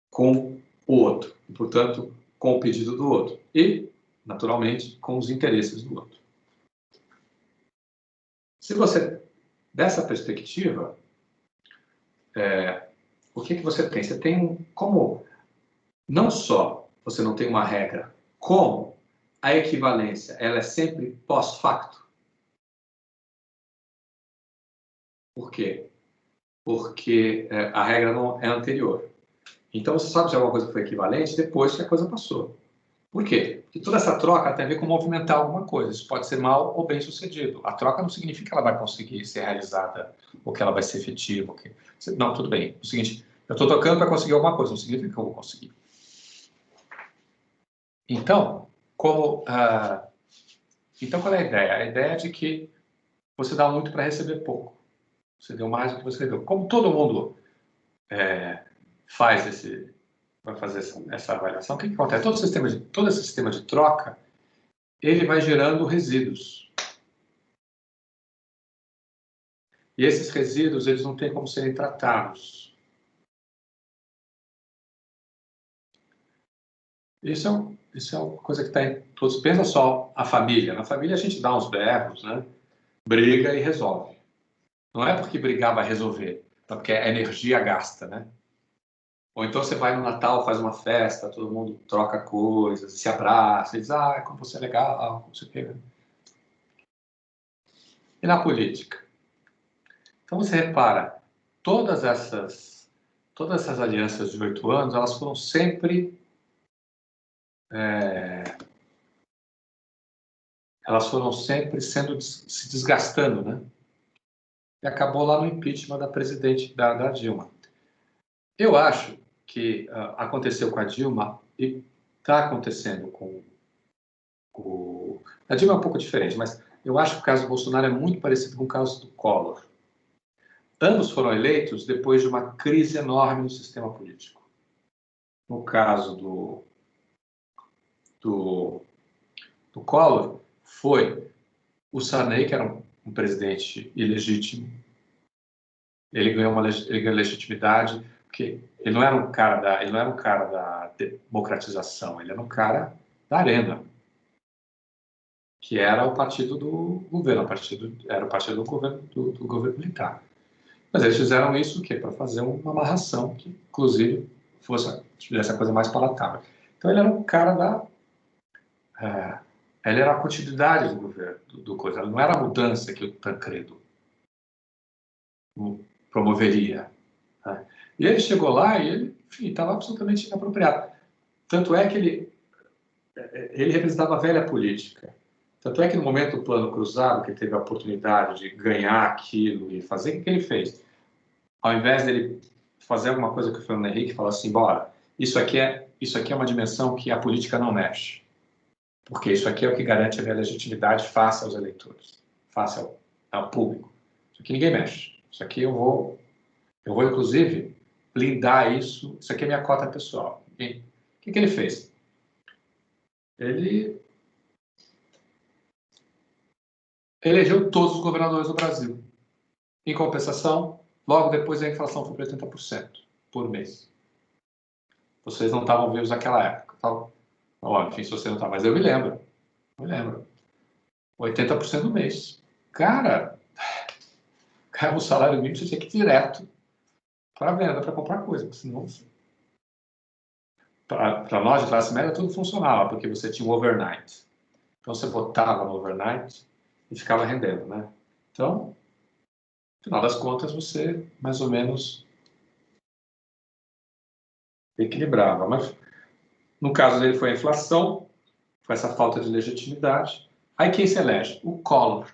com o outro. E, portanto, com o pedido do outro. E, naturalmente, com os interesses do outro. Se você, dessa perspectiva, o que você tem? Você tem como, não só você não tem uma regra, como a equivalência, ela é sempre pós-facto. Por quê? Porque a regra não é anterior. Então, você sabe se alguma coisa foi equivalente depois que a coisa passou. Por quê? Porque toda essa troca tem a ver com movimentar alguma coisa. Isso pode ser mal ou bem sucedido. A troca não significa que ela vai conseguir ser realizada ou que ela vai ser efetiva. Não, tudo bem. É o seguinte, eu estou trocando para conseguir alguma coisa, não significa que eu vou conseguir. Então, qual é a ideia? A ideia é de que você dá muito para receber pouco. Você deu mais do que você deu. Como todo mundo vai fazer essa avaliação, o que acontece? Todo esse sistema de troca, ele vai gerando resíduos. E esses resíduos, eles não têm como serem tratados. Isso é uma coisa que está em todos. Pensa só a família. Na família a gente dá uns berros, né? Briga e resolve. Não é porque brigar vai resolver, é porque a energia gasta, né? Ou então você vai no Natal, faz uma festa, todo mundo troca coisas, se abraça, e diz, como você é legal, não sei o quê. E na política? Então você repara, todas essas alianças de 8 anos, elas foram sempre se desgastando, né? E acabou lá no impeachment da presidente da Dilma. Eu acho que aconteceu com a Dilma e está acontecendo com a Dilma é um pouco diferente, mas eu acho que o caso do Bolsonaro é muito parecido com o caso do Collor. Ambos foram eleitos depois de uma crise enorme no sistema político. No caso do Collor, foi o Sarney, que era um presidente ilegítimo. Ele ganhou legitimidade, porque ele não era um cara da democratização, ele era um cara da arena, que era o partido do governo, era o partido do governo militar. Mas eles fizeram isso o quê? Para fazer uma amarração que, inclusive, tivesse a coisa mais palatável. Então ele era um cara ele era a continuidade do governo, do coisa. Ele não era a mudança que o Tancredo promoveria. Né? E ele chegou lá e ele, enfim, estava absolutamente inapropriado. Tanto é que ele representava a velha política. Tanto é que no momento do plano cruzado, que ele teve a oportunidade de ganhar aquilo e fazer, o que ele fez? Ao invés dele fazer alguma coisa que o Fernando Henrique falou assim, bora, isso aqui é uma dimensão que a política não mexe. Porque isso aqui é o que garante a minha legitimidade face aos eleitores, face ao público. Isso aqui ninguém mexe. Isso aqui eu vou inclusive, blindar isso. Isso aqui é minha cota pessoal. E o que ele fez? Ele elegeu todos os governadores do Brasil. Em compensação, logo depois a inflação foi para 80% por mês. Vocês não estavam vivos naquela época. Enfim, se você não está, mas eu me lembro. 80% do mês. Cara, caiu o salário mínimo, você tinha que ir direto para a venda, para comprar coisa. Senão, para nós de classe média, tudo funcionava, porque você tinha um overnight. Então, você botava no overnight e ficava rendendo, né? Então, no final das contas, você mais ou menos equilibrava. Mas, no caso dele, foi a inflação, foi essa falta de legitimidade. Aí quem se elege? O Collor.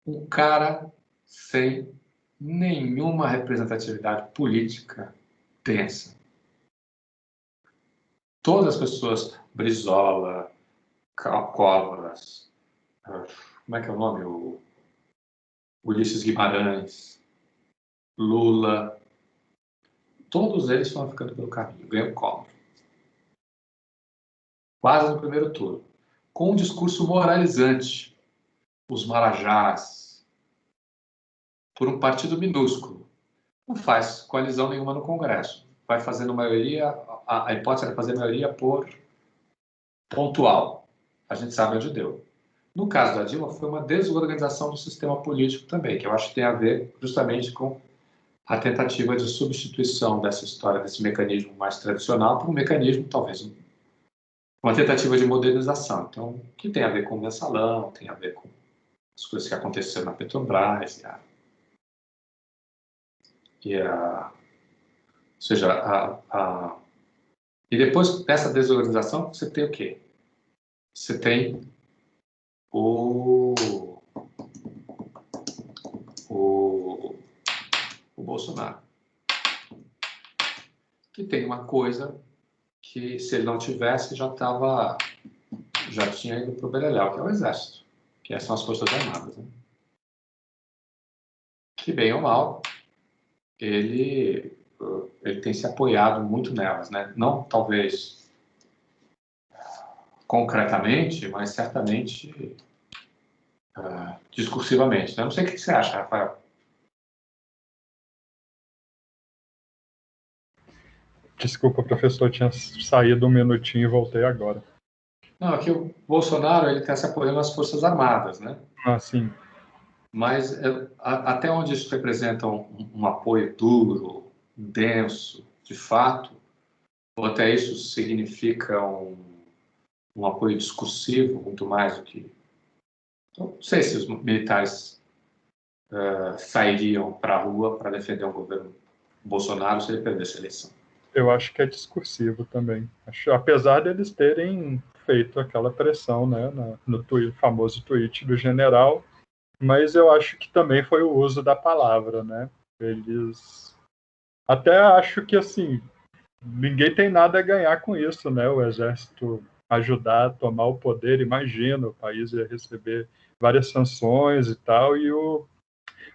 Um cara sem nenhuma representatividade política densa. Todas as pessoas, Brizola, Covas, como é que é o nome? O Ulisses Guimarães, Lula, todos eles foram ficando pelo caminho. Ganhou o Collor. Quase no primeiro turno. Com um discurso moralizante. Os marajás. Por um partido minúsculo. Não faz coalizão nenhuma no Congresso. Vai fazendo maioria, a hipótese era fazer maioria por pontual. A gente sabe onde deu. No caso da Dilma, foi uma desorganização do sistema político também, que eu acho que tem a ver justamente com a tentativa de substituição dessa história, desse mecanismo mais tradicional, por um mecanismo, talvez, uma tentativa de modernização. Então, que tem a ver com o mensalão, tem a ver com as coisas que aconteceram na Petrobras, ou seja, e depois dessa desorganização, você tem o quê? Você tem o Bolsonaro, que tem uma coisa que, se ele não tivesse, já tinha ido para o beleléu, que é o Exército, que são as Forças Armadas. Né? Que, bem ou mal, ele tem se apoiado muito nelas, né? Não, talvez, concretamente, mas certamente discursivamente. Eu não sei o que você acha, Rafael. Desculpa, professor, eu tinha saído um minutinho e voltei agora. Não, aqui o Bolsonaro ele está se apoiando às Forças Armadas, né? Ah, sim. Mas até onde isso representa um apoio duro, denso, de fato, ou até isso significa um apoio discursivo muito mais do que... Então, não sei se os militares sairiam para a rua para defender o governo Bolsonaro se ele perdesse a eleição. Eu acho que é discursivo também. Apesar deles terem feito aquela pressão, né, no famoso tweet do general, mas eu acho que também foi o uso da palavra, né? Eles... Até acho que, assim, ninguém tem nada a ganhar com isso, né? O Exército ajudar a tomar o poder, imagina, o país ia receber várias sanções e tal, e o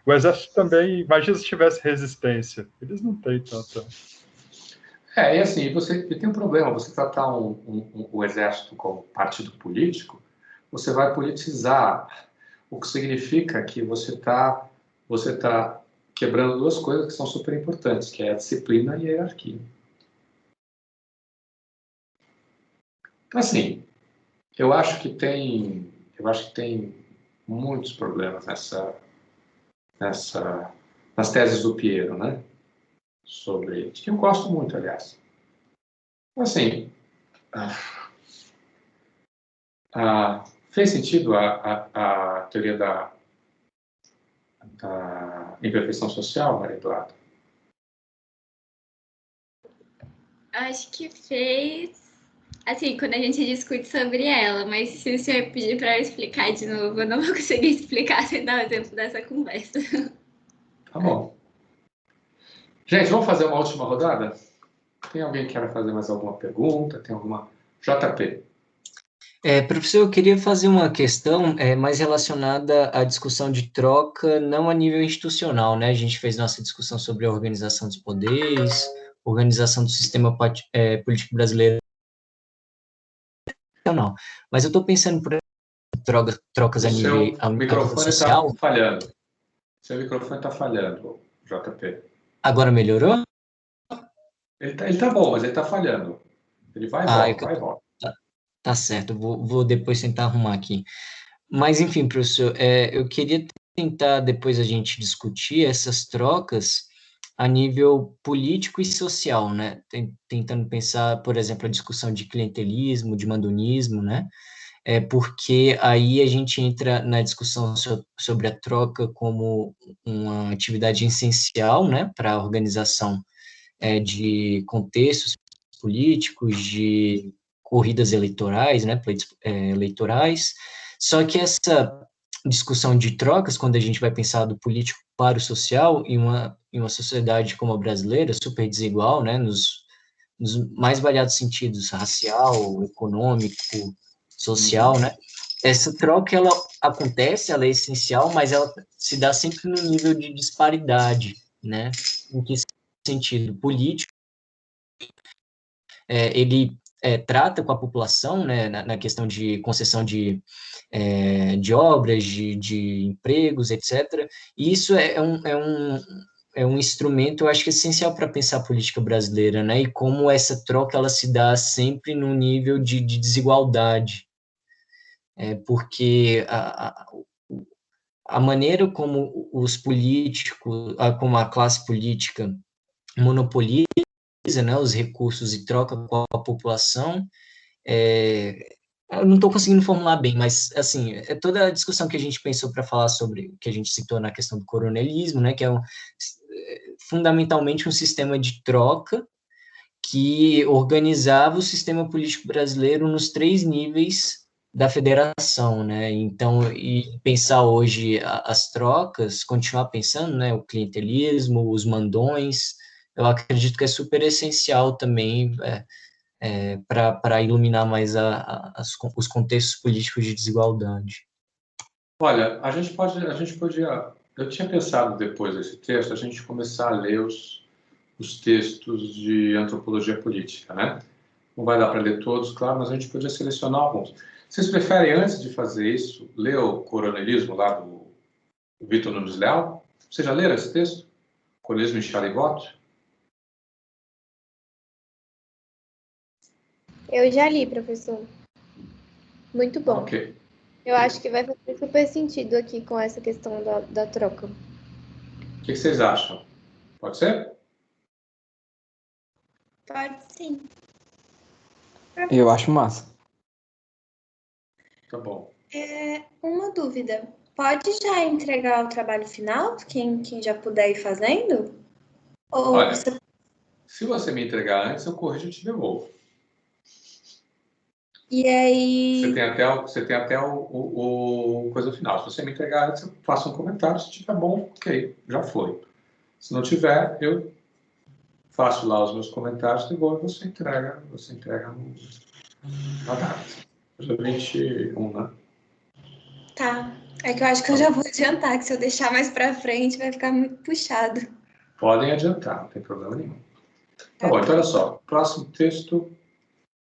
Exército também, imagina se tivesse resistência. Eles não têm tanta... E assim, você tem um problema, você tratar o Exército como partido político, você vai politizar, o que significa que você tá quebrando duas coisas que são super importantes, que é a disciplina e a hierarquia. Então, assim, eu acho que tem muitos problemas nas teses do Piero, né? Que eu gosto muito, aliás. Assim, fez sentido a teoria da imperfeição social, Maria Eduarda? Acho que fez, assim, quando a gente discute sobre ela, mas se o senhor pedir para eu explicar de novo, eu não vou conseguir explicar sem dar o exemplo dessa conversa. Tá bom. Gente, vamos fazer uma última rodada? Tem alguém que quer fazer mais alguma pergunta? Tem alguma... JP. Professor, eu queria fazer uma questão mais relacionada à discussão de troca, não a nível institucional, né? A gente fez nossa discussão sobre a organização dos poderes, organização do sistema político brasileiro. Não, mas eu estou pensando por trocas a nível social. Está falhando. Seu microfone está falhando, JP. Agora melhorou? Ele tá bom, mas ele está falhando. Ele vai e volta. Tá certo, vou depois tentar arrumar aqui. Mas, enfim, professor, eu queria tentar depois a gente discutir essas trocas a nível político e social, né? Tentando pensar, por exemplo, a discussão de clientelismo, de mandonismo, né? Porque aí a gente entra na discussão sobre a troca como uma atividade essencial, né, para a organização de contextos políticos, de corridas eleitorais, né, pleitos eleitorais, só que essa discussão de trocas, quando a gente vai pensar do político para o social, em uma sociedade como a brasileira, super desigual, né, nos mais variados sentidos, racial, econômico, social, né, essa troca, ela acontece, ela é essencial, mas ela se dá sempre no nível de disparidade, né, em que sentido? Político, ele trata com a população, né, na questão de concessão de obras, de empregos, etc. E isso é um instrumento, eu acho que essencial para pensar a política brasileira, né? E como essa troca ela se dá sempre no nível de desigualdade, porque a maneira como os políticos, como a classe política monopoliza, né, os recursos e troca com a população, eu não estou conseguindo formular bem, mas, assim, toda a discussão que a gente pensou para falar sobre, que a gente citou na questão do coronelismo, né, que é fundamentalmente um sistema de troca que organizava o sistema político brasileiro nos 3 níveis da federação, né, então, e pensar hoje as trocas, continuar pensando, né, o clientelismo, os mandões, eu acredito que é super essencial também para iluminar mais os contextos políticos de desigualdade. Olha, a gente podia, eu tinha pensado depois desse texto, a gente começar a ler os textos de antropologia política, né? Não vai dar para ler todos, claro, mas a gente podia selecionar alguns. Vocês preferem, antes de fazer isso, ler o Coronelismo lá do Vitor Nunes Leal? Vocês já leram esse texto? Coronelismo em Charivoto? Eu já li, professor. Muito bom. Ok. Eu acho que vai fazer super sentido aqui com essa questão da troca. O que vocês acham? Pode ser? Pode sim. Eu acho massa. Tá bom. Uma dúvida. Pode já entregar o trabalho final? Quem já puder ir fazendo? Ou Olha, se você me entregar antes, eu corrijo e te devolvo. E aí... Você tem até o coisa final. Se você me entregar antes, eu faço um comentário. Se tiver bom, ok, já foi. Se não tiver, eu faço lá os meus comentários, devolvo e você entrega na data. Dia 21, né? Tá. É que eu acho que eu já vou adiantar, que se eu deixar mais pra frente vai ficar muito puxado. Podem adiantar, não tem problema nenhum. Tá bom, então olha só. Próximo texto,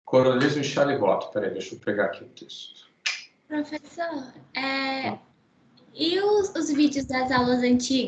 Coronelismo e Charivoto. Peraí, deixa eu pegar aqui o texto. Professor, e os vídeos das aulas antigas?